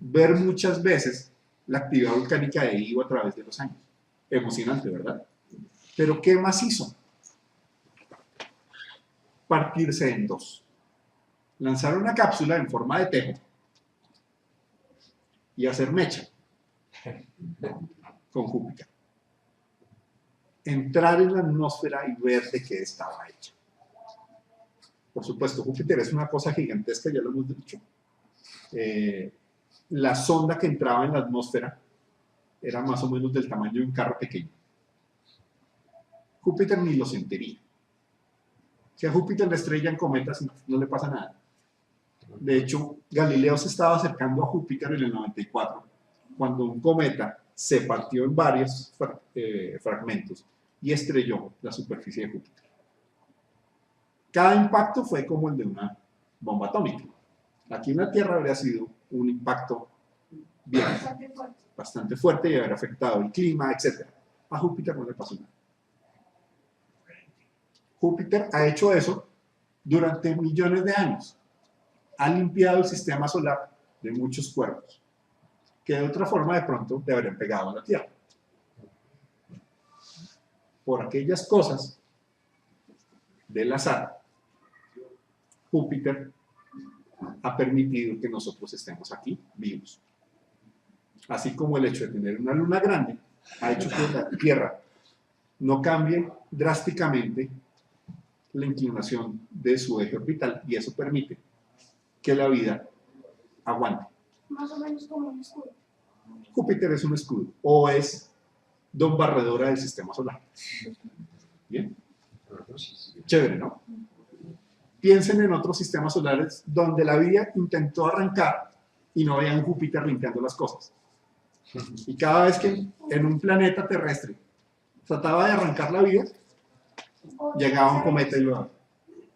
Ver muchas veces la actividad volcánica de Io a través de los años. Emocionante, ¿verdad? Pero ¿qué más hizo? Partirse en dos. Lanzar una cápsula en forma de tejo y hacer mecha con Júpiter. Entrar en la atmósfera y ver de qué estaba hecha. Por supuesto, Júpiter es una cosa gigantesca, ya lo hemos dicho. La sonda que entraba en la atmósfera era más o menos del tamaño de un carro pequeño. Júpiter ni lo sentiría. Si a Júpiter le estrellan cometas, no le pasa nada. De hecho, Galileo se estaba acercando a Júpiter en el 94, cuando un cometa se partió en varios fragmentos y estrelló la superficie de Júpiter. Cada impacto fue como el de una bomba atómica. Aquí en la Tierra habría sido un impacto bien, bastante fuerte y habría afectado el clima, etc. A Júpiter no le pasó nada. Júpiter ha hecho eso durante millones de años. Ha limpiado el sistema solar de muchos cuerpos que de otra forma de pronto le habrían pegado a la Tierra. Por aquellas cosas del azar, Júpiter ha permitido que nosotros estemos aquí vivos. Así como el hecho de tener una luna grande ha hecho que la Tierra no cambie drásticamente la inclinación de su eje orbital, y eso permite que la vida aguante. Más o menos como un escudo. Júpiter es un escudo, o es Don Barredora del sistema solar. ¿Bien? Chévere, ¿no? Piensen en otros sistemas solares donde la vida intentó arrancar y no veían Júpiter limpiando las cosas. Y cada vez que en un planeta terrestre trataba de arrancar la vida, llegaba un cometa y la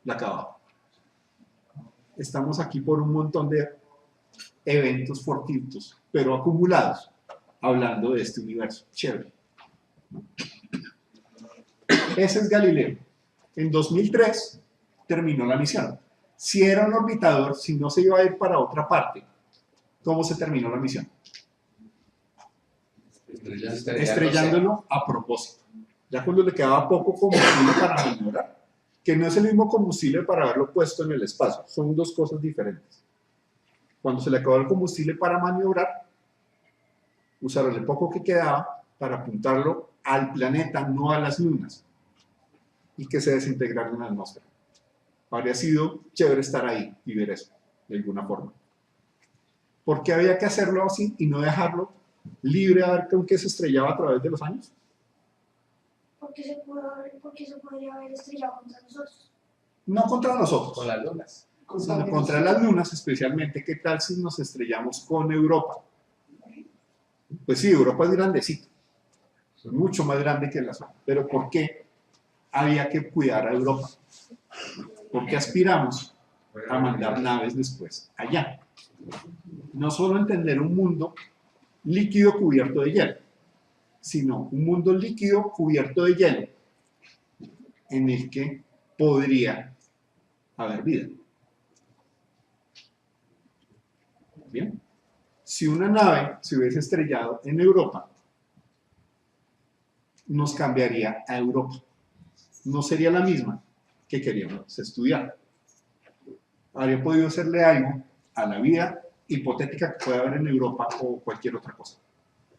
acababa. Estamos aquí por un montón de eventos fortuitos, pero acumulados, hablando de este universo. Chévere. Ese es Galileo. En 2003 terminó la misión. Si era un orbitador, si no se iba a ir para otra parte, ¿cómo se terminó la misión? Estrellándolo a propósito. Ya cuando le quedaba poco combustible para maniobrar, que no es el mismo combustible para haberlo puesto en el espacio, son dos cosas diferentes. Cuando se le acabó el combustible para maniobrar, usaron el poco que quedaba para apuntarlo al planeta, no a las lunas, y que se desintegrara en la atmósfera. Habría sido chévere estar ahí y ver eso, de alguna forma. ¿Por qué había que hacerlo así y no dejarlo libre a ver con qué se estrellaba a través de los años? Porque se podría haber estrellado contra nosotros. No contra nosotros, Con las lunas. sino contra las lunas, especialmente. ¿Qué tal si nos estrellamos con Europa? Pues sí, Europa es grandecito, mucho más grande que la zona. Pero ¿por qué había que cuidar a Europa? Porque aspiramos a mandar naves después allá. No solo entender un mundo líquido cubierto de hielo, sino un mundo líquido cubierto de hielo en el que podría haber vida. Bien. Si una nave se hubiese estrellado en Europa, nos cambiaría a Europa. No sería la misma que queríamos estudiar. Habría podido hacerle algo a la vida hipotética que puede haber en Europa o cualquier otra cosa.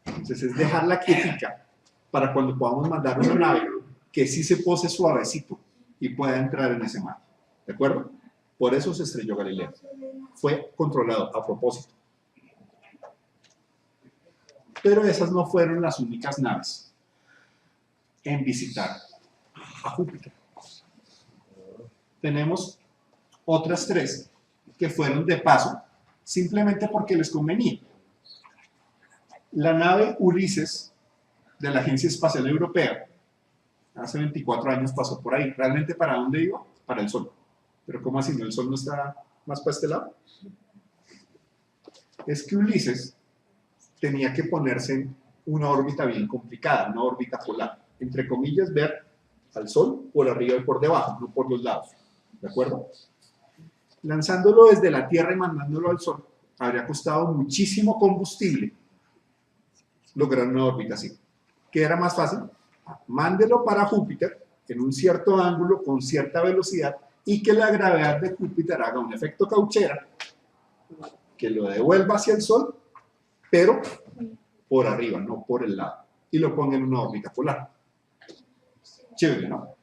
Entonces es dejarla quietica para cuando podamos mandar una nave que sí se pose suavecito y pueda entrar en ese mar. ¿De acuerdo? Por eso se estrelló Galileo. Fue controlado a propósito. Pero esas no fueron las únicas naves en visitar a Júpiter. Tenemos otras 3 que fueron de paso, simplemente porque les convenía. La nave Ulises de la Agencia Espacial Europea, hace 24 años pasó por ahí. ¿Realmente para dónde iba? Para el Sol. ¿Pero cómo así? ¿No el Sol no está más para este lado? Es que Ulises tenía que ponerse en una órbita bien complicada, una órbita polar. Entre comillas, ver al Sol por arriba y por debajo, no por los lados. ¿De acuerdo? Lanzándolo desde la Tierra y mandándolo al Sol, habría costado muchísimo combustible lograr una órbita así. ¿Qué era más fácil? Mándelo para Júpiter en un cierto ángulo, con cierta velocidad, y que la gravedad de Júpiter haga un efecto cauchera que lo devuelva hacia el Sol, pero por arriba, no por el lado, y lo ponga en una órbita polar. Chévere, ¿no?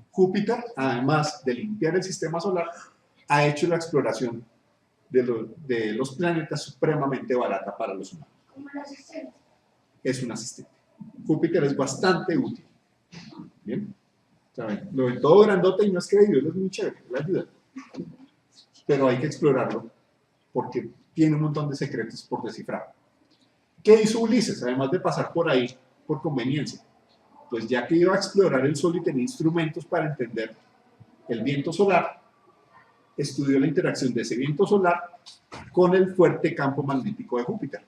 Júpiter, además de limpiar el sistema solar, ha hecho la exploración de los planetas supremamente barata para los humanos. Como el asistente. Es un asistente. Júpiter es bastante útil. ¿Bien? ¿Saben? Lo ven todo grandote y no es creíble, es muy chévere, le ayuda. Pero hay que explorarlo porque tiene un montón de secretos por descifrar. ¿Qué hizo Ulises? Además de pasar por ahí por conveniencia. Pues ya que iba a explorar el Sol y tenía instrumentos para entender el viento solar, estudió la interacción de ese viento solar con el fuerte campo magnético de Júpiter.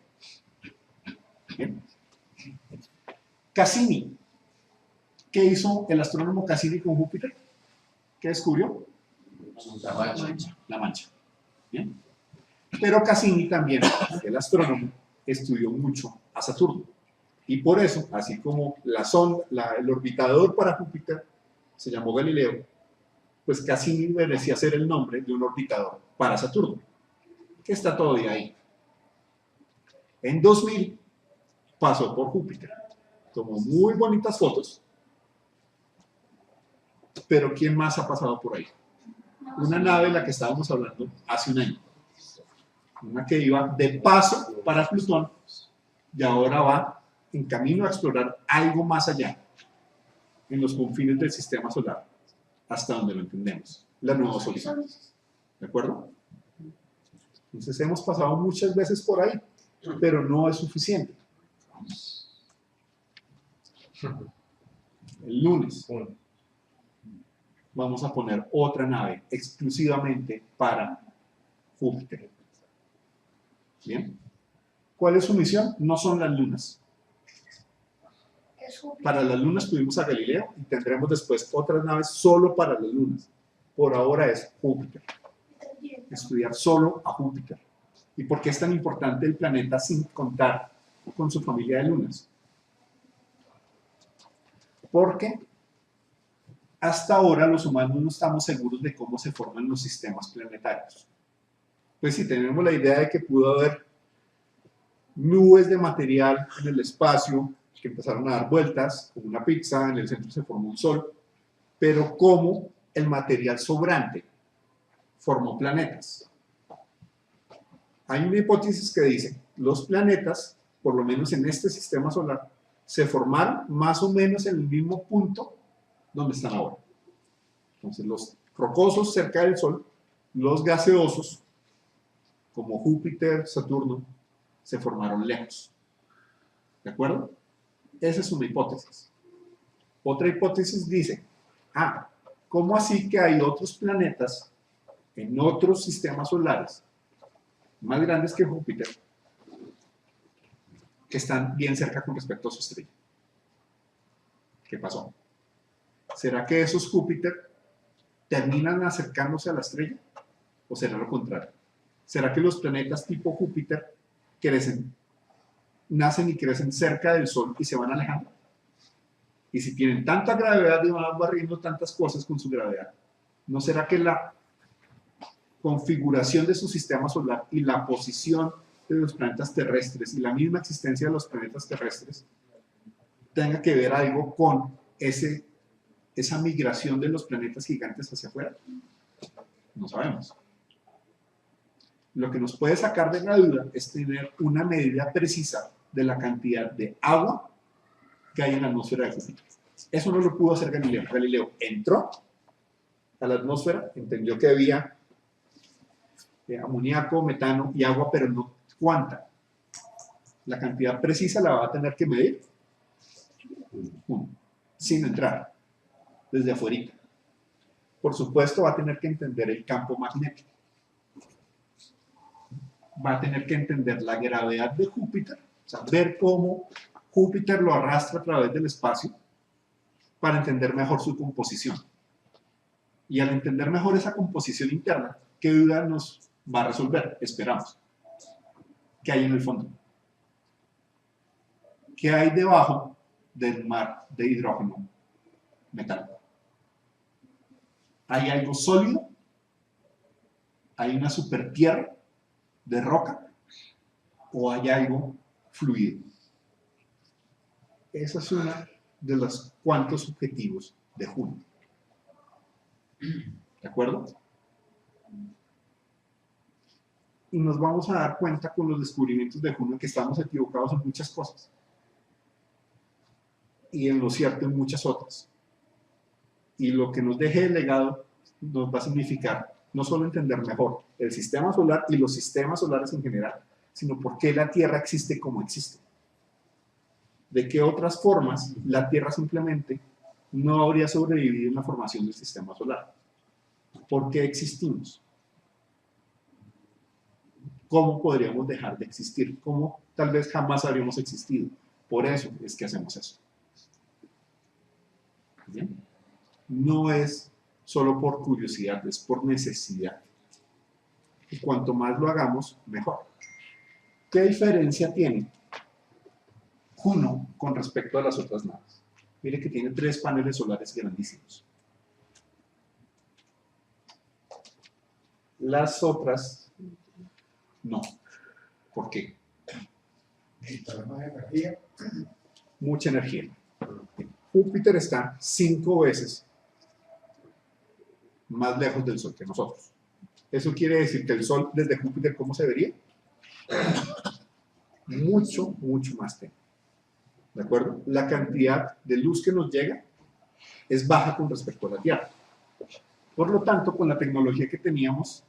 ¿Bien? Cassini. ¿Qué hizo el astrónomo Cassini con Júpiter? ¿Qué descubrió? La mancha. La mancha. ¿Bien? Pero Cassini también, el astrónomo, estudió mucho a Saturno. Y por eso, así como la sonda, el orbitador para Júpiter se llamó Galileo, pues Cassini merecía ser el nombre de un orbitador para Saturno, que está todavía ahí. En 2000 pasó por Júpiter, tomó muy bonitas fotos, pero ¿quién más ha pasado por ahí? Una nave, la que estábamos hablando hace un año, una que iba de paso para Plutón y ahora va en camino a explorar algo más allá, en los confines del sistema solar, hasta donde lo entendemos, la nueva Sol. ¿De acuerdo? Entonces hemos pasado muchas veces por ahí, pero no es suficiente. El lunes vamos a poner otra nave exclusivamente para Júpiter. ¿Bien? ¿Cuál es su misión? No son las lunas. Es Júpiter. Para las lunas tuvimos a Galileo y tendremos después otras naves solo para las lunas. Por ahora es Júpiter. Estudiar solo a Júpiter. ¿Y por qué es tan importante el planeta sin contar con su familia de lunas? Porque hasta ahora los humanos no estamos seguros de cómo se forman los sistemas planetarios. Pues sí, tenemos la idea de que pudo haber nubes de material en el espacio que empezaron a dar vueltas, como una pizza, en el centro se formó un sol, pero cómo el material sobrante formó planetas. Hay una hipótesis que dice, los planetas, por lo menos en este sistema solar, se formaron más o menos en el mismo punto donde están ahora. Entonces, los rocosos cerca del Sol, los gaseosos, como Júpiter, Saturno, se formaron lejos. ¿De acuerdo? Esa es una hipótesis. Otra hipótesis dice, ¿cómo así que hay otros planetas en otros sistemas solares más grandes que Júpiter que están bien cerca con respecto a su estrella? ¿Qué pasó? ¿Será que esos Júpiter terminan acercándose a la estrella? ¿O será lo contrario? ¿Será que los planetas tipo Júpiter nacen y crecen cerca del Sol y se van alejando? Y si tienen tanta gravedad y van barriendo tantas cosas con su gravedad, ¿no será que la configuración de su sistema solar y la posición de los planetas terrestres y la misma existencia de los planetas terrestres tenga que ver algo con esa migración de los planetas gigantes hacia afuera? No sabemos. Lo que nos puede sacar de la duda es tener una medida precisa de la cantidad de agua que hay en la atmósfera de Júpiter. Eso no lo pudo hacer Galileo. Galileo entró a la atmósfera, entendió que había amoníaco, metano y agua, pero no cuánta. La cantidad precisa la va a tener que medir sin entrar, desde afuera. Por supuesto, va a tener que entender el campo magnético. Va a tener que entender la gravedad de Júpiter, o sea, ver cómo Júpiter lo arrastra a través del espacio para entender mejor su composición. Y al entender mejor esa composición interna, ¿qué duda nos va a resolver? Esperamos. ¿Qué hay en el fondo? ¿Qué hay debajo del mar de hidrógeno metálico? ¿Hay algo sólido? ¿Hay una supertierra de roca? ¿O hay algo fluido? Esa es una de los cuantos objetivos de Juno. ¿De acuerdo? Y nos vamos a dar cuenta con los descubrimientos de Juno que estamos equivocados en muchas cosas. Y en lo cierto en muchas otras. Y lo que nos deje de legado nos va a significar no solo entender mejor el sistema solar y los sistemas solares en general, sino por qué la Tierra existe como existe. De qué otras formas la Tierra simplemente no habría sobrevivido en la formación del sistema solar. ¿Por qué existimos? ¿Cómo podríamos dejar de existir? ¿Cómo tal vez jamás habríamos existido? Por eso es que hacemos eso. ¿Bien? No es solo por curiosidad, es por necesidad. Y cuanto más lo hagamos, mejor. ¿Qué diferencia tiene Juno con respecto a las otras naves? Mire que tiene 3 paneles solares grandísimos. Las otras, no. ¿Por qué? Mucha energía. Júpiter está 5 veces más lejos del Sol que nosotros. Eso quiere decir que el Sol desde Júpiter, ¿cómo se vería? Mucho, mucho más tenue. ¿De acuerdo? La cantidad de luz que nos llega es baja con respecto a la Tierra. Por lo tanto, con la tecnología que teníamos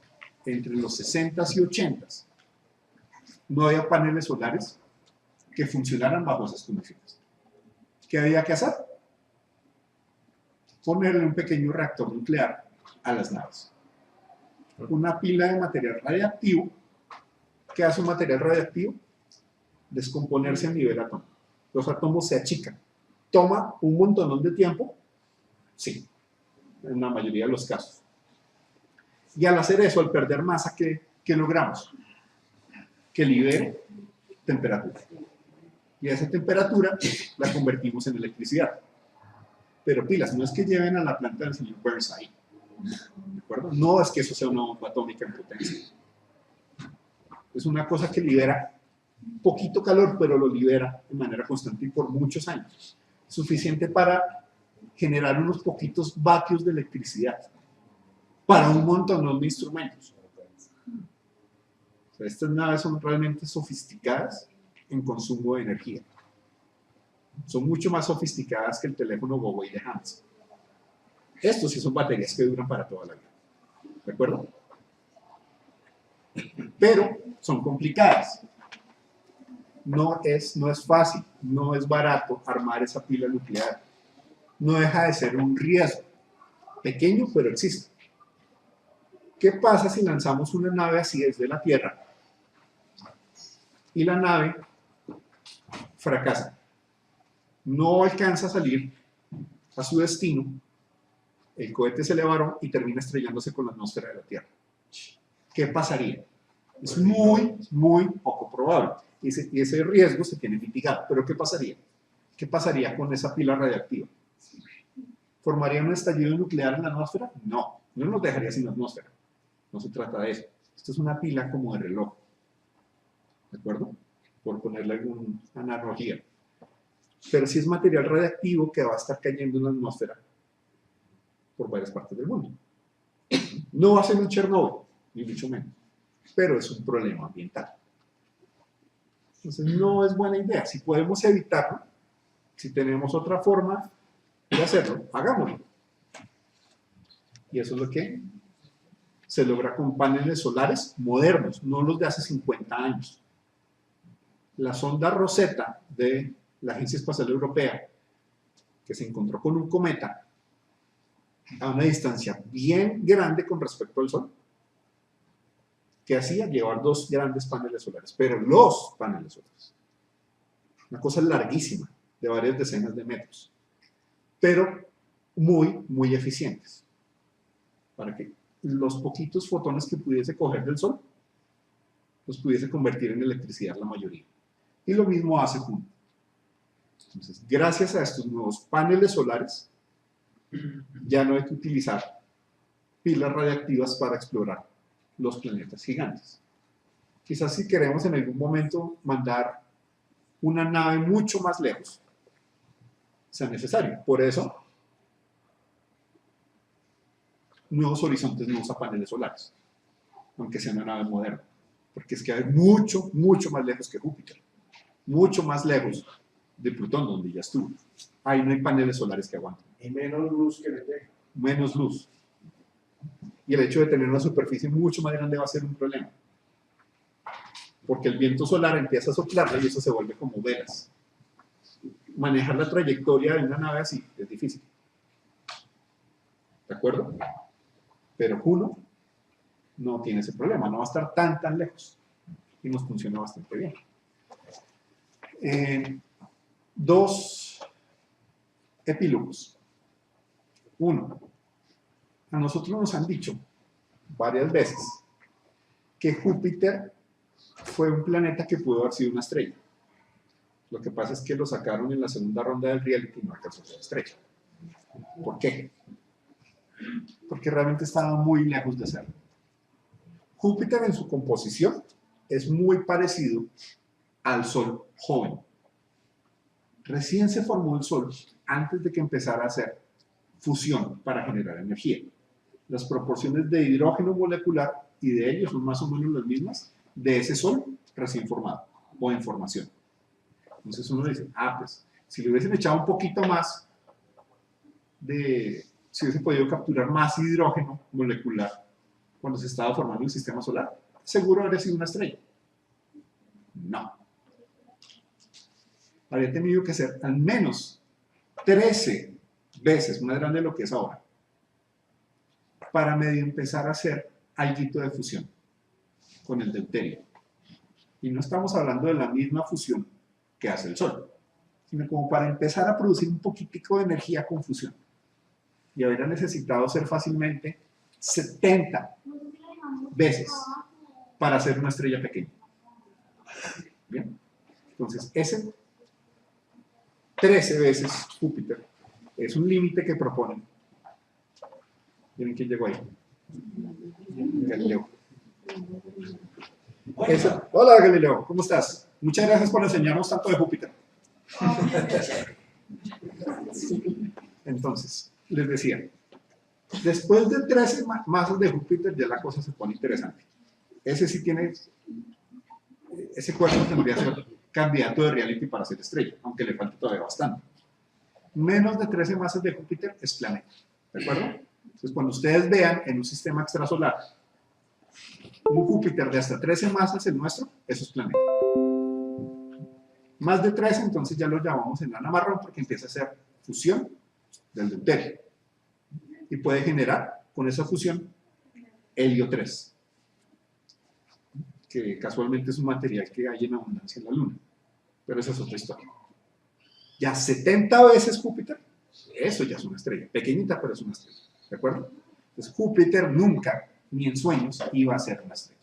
entre los 60s y 80s, no había paneles solares que funcionaran bajo esas condiciones. ¿Qué había que hacer? Ponerle un pequeño reactor nuclear a las naves. Una pila de material radiactivo. ¿Qué hace un material radiactivo? Descomponerse a nivel atómico. Los átomos se achican. ¿Toma un montón de tiempo? Sí, en la mayoría de los casos. Y al hacer eso, al perder masa, ¿qué logramos? Que libere temperatura. Y a esa temperatura la convertimos en electricidad. Pero pilas, no es que lleven a la planta del señor Burns ahí. ¿De acuerdo? No es que eso sea una bomba atómica en potencia. Es una cosa que libera poquito calor, pero lo libera de manera constante y por muchos años. Suficiente para generar unos poquitos vatios de electricidad para un montón de instrumentos. O sea, estas naves son realmente sofisticadas en consumo de energía. Son mucho más sofisticadas que el teléfono Huawei de Hans. Estos sí son baterías que duran para toda la vida. ¿De acuerdo? Pero son complicadas. No es fácil, no es barato armar esa pila nuclear. No deja de ser un riesgo. Pequeño, pero existe. ¿Qué pasa si lanzamos una nave así desde la Tierra y la nave fracasa? No alcanza a salir a su destino, el cohete se elevaron y termina estrellándose con la atmósfera de la Tierra. ¿Qué pasaría? Es muy, muy poco probable. Y ese riesgo se tiene mitigado. ¿Pero qué pasaría? ¿Qué pasaría con esa pila radiactiva? ¿Formaría un estallido nuclear en la atmósfera? No, no nos dejaría sin atmósfera. No se trata de eso. Esto es una pila como de reloj. ¿De acuerdo? Por ponerle alguna analogía. Pero sí es material radiactivo que va a estar cayendo en la atmósfera por varias partes del mundo. No va a ser un Chernobyl, ni mucho menos. Pero es un problema ambiental. Entonces no es buena idea. Si podemos evitarlo, si tenemos otra forma de hacerlo, hagámoslo. Y eso es lo que se logra con paneles solares modernos, no los de hace 50 años. La sonda Rosetta de la Agencia Espacial Europea, que se encontró con un cometa a una distancia bien grande con respecto al Sol, que hacía llevar dos grandes paneles solares, pero los paneles solares. Una cosa larguísima, de varias decenas de metros, pero muy, muy eficientes, para que los poquitos fotones que pudiese coger del Sol los pudiese convertir en electricidad la mayoría. Y lo mismo hace Juno. Entonces, gracias a estos nuevos paneles solares, ya no hay que utilizar pilas radiactivas para explorar los planetas gigantes. Quizás si queremos en algún momento mandar una nave mucho más lejos, sea necesario. Por eso, Nuevos Horizontes no usa paneles solares, aunque sea una nave moderna, porque es que hay mucho, mucho más lejos que Júpiter, mucho más lejos de Plutón, donde ya estuvo. Ahí no hay paneles solares que aguanten. Y menos luz que le deja. Menos luz. Y el hecho de tener una superficie mucho más grande va a ser un problema. Porque el viento solar empieza a soplarla y eso se vuelve como velas. Manejar la trayectoria de una nave así es difícil. ¿De acuerdo? Pero Juno no tiene ese problema, no va a estar tan lejos. Y nos funciona bastante bien. Dos epílogos. Uno, a nosotros nos han dicho varias veces que Júpiter fue un planeta que pudo haber sido una estrella. Lo que pasa es que lo sacaron en la segunda ronda del reality y no alcanzó a ser estrella. ¿Por qué? Porque realmente estaba muy lejos de serlo. Júpiter en su composición es muy parecido al Sol joven. Recién se formó el Sol antes de que empezara a hacer fusión para generar energía. Las proporciones de hidrógeno molecular y de helio son más o menos las mismas de ese Sol recién formado o en formación. Entonces uno dice, pues si le hubiesen echado un poquito más si hubiese podido capturar más hidrógeno molecular cuando se estaba formando el sistema solar, seguro habría sido una estrella. No. Habría tenido que ser al menos 13 veces más grande de lo que es ahora para medio empezar a hacer alguito de fusión con el deuterio. Y no estamos hablando de la misma fusión que hace el Sol, sino como para empezar a producir un poquitico de energía con fusión. Y habría necesitado ser fácilmente 70 veces para hacer una estrella pequeña. Bien, entonces ese 13 veces Júpiter es un límite que proponen. Miren quién llegó ahí. Galileo. Hola Galileo, ¿cómo estás? Muchas gracias por enseñarnos tanto de Júpiter. Entonces, les decía, después de 13 masas de Júpiter ya la cosa se pone interesante. Ese sí tiene, ese cuerpo tendría que ser candidato de reality para ser estrella, aunque le falta todavía bastante. Menos de 13 masas de Júpiter es planeta, ¿de acuerdo? Entonces, cuando ustedes vean en un sistema extrasolar un Júpiter de hasta 13 masas, el nuestro, eso es planeta. Más de 13, entonces ya lo llamamos enana marrón porque empieza a hacer fusión del deuterio. Y puede generar, con esa fusión, helio 3, que casualmente es un material que hay en abundancia en la Luna. Pero esa es otra historia. Ya 70 veces Júpiter, eso ya es una estrella. Pequeñita, pero es una estrella. ¿De acuerdo? Entonces Júpiter nunca, ni en sueños, iba a ser una estrella.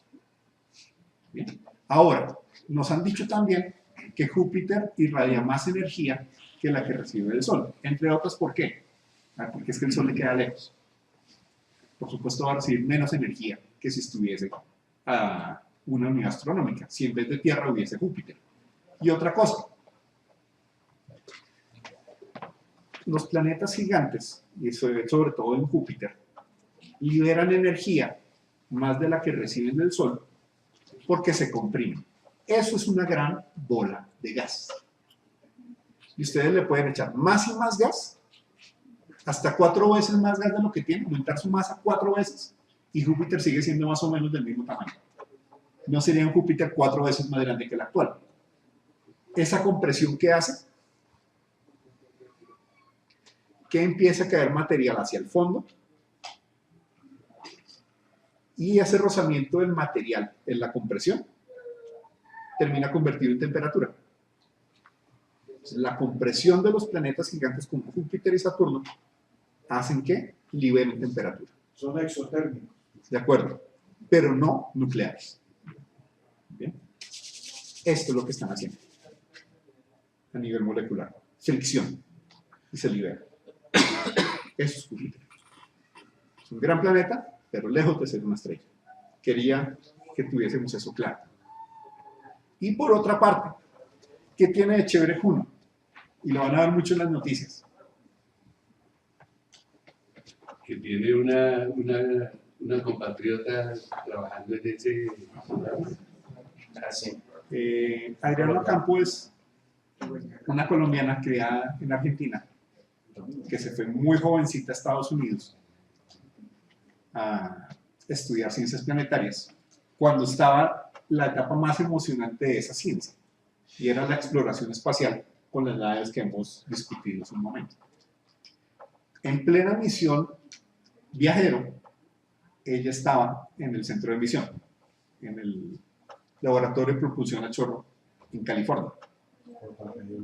Bien. Ahora, nos han dicho también que Júpiter irradia más energía que la que recibe del Sol. Entre otras, ¿por qué? Porque es que el Sol le queda lejos. Por supuesto va a recibir menos energía que si estuviese a una unidad astronómica, si en vez de Tierra hubiese Júpiter. Y otra cosa, los planetas gigantes, y sobre todo en Júpiter, liberan energía más de la que reciben del Sol porque se comprimen. Eso es una gran bola de gas. Y ustedes le pueden echar más y más gas, hasta 4 veces más gas de lo que tiene, aumentar su masa 4 veces, y Júpiter sigue siendo más o menos del mismo tamaño. No sería un Júpiter 4 veces más grande que el actual. Esa compresión que hace, que empieza a caer material hacia el fondo, y ese rozamiento del material en la compresión termina convertido en temperatura. La compresión de los planetas gigantes como Júpiter y Saturno hacen que liberen temperatura. Son exotérmicos. De acuerdo, pero no nucleares. ¿Bien? Esto es lo que están haciendo a nivel molecular. Fricción. Y se libera. Eso es Júpiter. Es un gran planeta, pero lejos de ser una estrella. Quería que tuviésemos eso claro. Y por otra parte, ¿qué tiene de chévere Juno? Y lo van a ver mucho en las noticias. Que tiene una compatriota trabajando en ese programa. Adriana Ocampo es una colombiana criada en Argentina, que se fue muy jovencita a Estados Unidos a estudiar ciencias planetarias, cuando estaba la etapa más emocionante de esa ciencia, y era la exploración espacial con las naves que hemos discutido hace un momento. En plena misión viajero, ella estaba en el centro de misión, en el laboratorio de propulsión a chorro en California.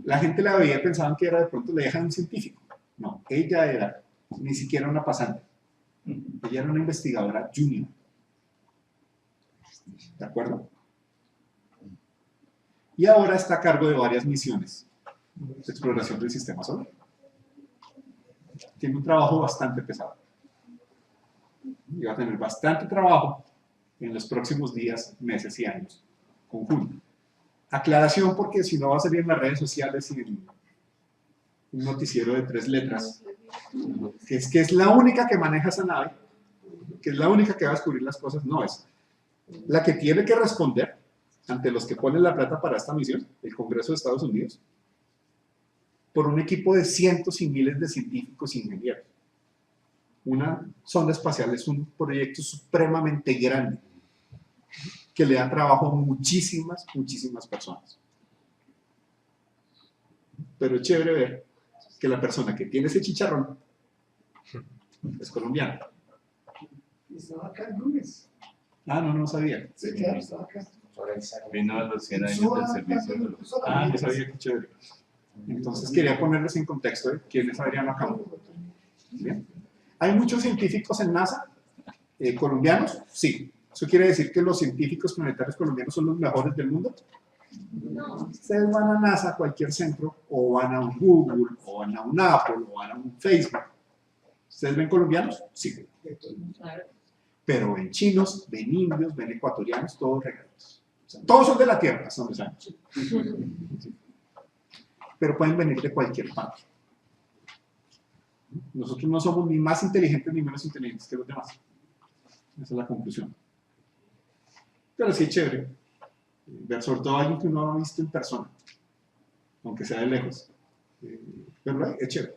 La gente la veía y pensaban que era de pronto la hija de un científico. No, ella era ni siquiera una pasante. Ella era una investigadora junior. ¿De acuerdo? Y ahora está a cargo de varias misiones de exploración del sistema solar. Tiene un trabajo bastante pesado. Y va a tener bastante trabajo en los próximos días, meses y años con Juno. Aclaración, porque si no va a salir en las redes sociales y en un noticiero de 3 letras, que es la única que maneja esa nave, que es la única que va a descubrir las cosas. No, es la que tiene que responder ante los que ponen la plata para esta misión, el Congreso de Estados Unidos, por un equipo de cientos y miles de científicos e ingenieros. Una sonda espacial es un proyecto supremamente grande que le da trabajo a muchísimas personas. Pero es chévere ver que la persona que tiene ese chicharrón es colombiana. Estaba acá el lunes. Ah, no sabía. Sí, claro, estaba acá. Vino a los 100 años del servicio de los... Ah, no sabía, qué chévere. Entonces quería ponerles en contexto de quién es Adriana Ocampo. Bien. ¿Hay muchos científicos en NASA colombianos? Sí. ¿Eso quiere decir que los científicos planetarios colombianos son los mejores del mundo? No. Ustedes van a NASA, a cualquier centro, o van a un Google, o van a un Apple, o van a un Facebook. ¿Ustedes ven colombianos? Sí. Pero ven chinos, ven indios, ven ecuatorianos, todos regalados. sea, todos son de la Tierra, hasta donde sabemos. Pero pueden venir de cualquier parte. Nosotros no somos ni más inteligentes ni menos inteligentes que los demás. Esa es la conclusión. Pero sí es chévere ver sobre todo a alguien que uno ha visto en persona, aunque sea de lejos. Pero es chévere.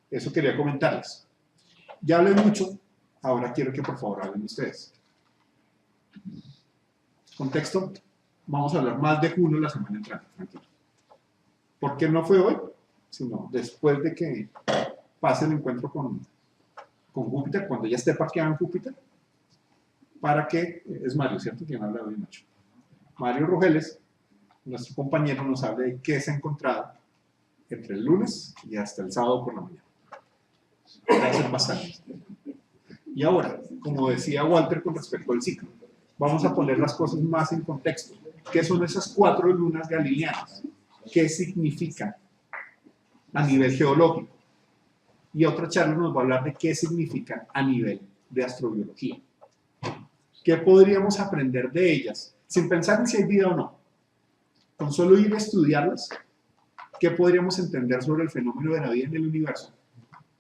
Eso quería comentarles. Ya hablé mucho, ahora quiero que por favor hablen ustedes. Contexto, vamos a hablar más de Juno la semana entrante, tranquilo. ¿Por qué no fue hoy? Sino después de que pase el encuentro con Júpiter, cuando ya esté parqueado en Júpiter, para que, es Mario, ¿cierto? Quien habla hoy, Nacho. Mario Rogeles, nuestro compañero, nos hable de qué se ha encontrado entre el lunes y hasta el sábado por la mañana. Va a ser bastante. Y ahora, como decía Walter con respecto al ciclo, vamos a poner las cosas más en contexto. ¿Qué son esas 4 lunas galileanas? ¿Qué significan a nivel geológico? Y otra charla nos va a hablar de qué significan a nivel de astrobiología. ¿Qué podríamos aprender de ellas? Sin pensar en si hay vida o no. Con solo ir a estudiarlas, ¿qué podríamos entender sobre el fenómeno de la vida en el universo?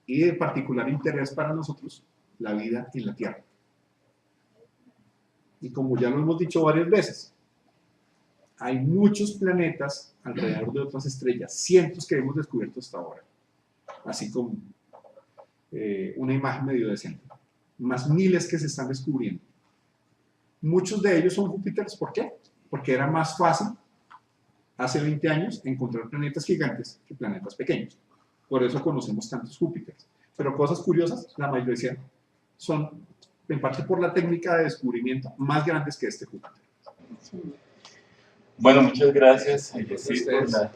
Y de particular interés para nosotros, la vida en la Tierra. Y como ya lo hemos dicho varias veces, hay muchos planetas alrededor de otras estrellas, cientos que hemos descubierto hasta ahora, así como una imagen medio decente, más miles que se están descubriendo. Muchos de ellos son Júpiteres, ¿por qué? Porque era más fácil hace 20 años encontrar planetas gigantes que planetas pequeños. Por eso conocemos tantos Júpiteres. Pero cosas curiosas, la mayoría son, en parte por la técnica de descubrimiento, más grandes que este Júpiter. Bueno, muchas gracias, por la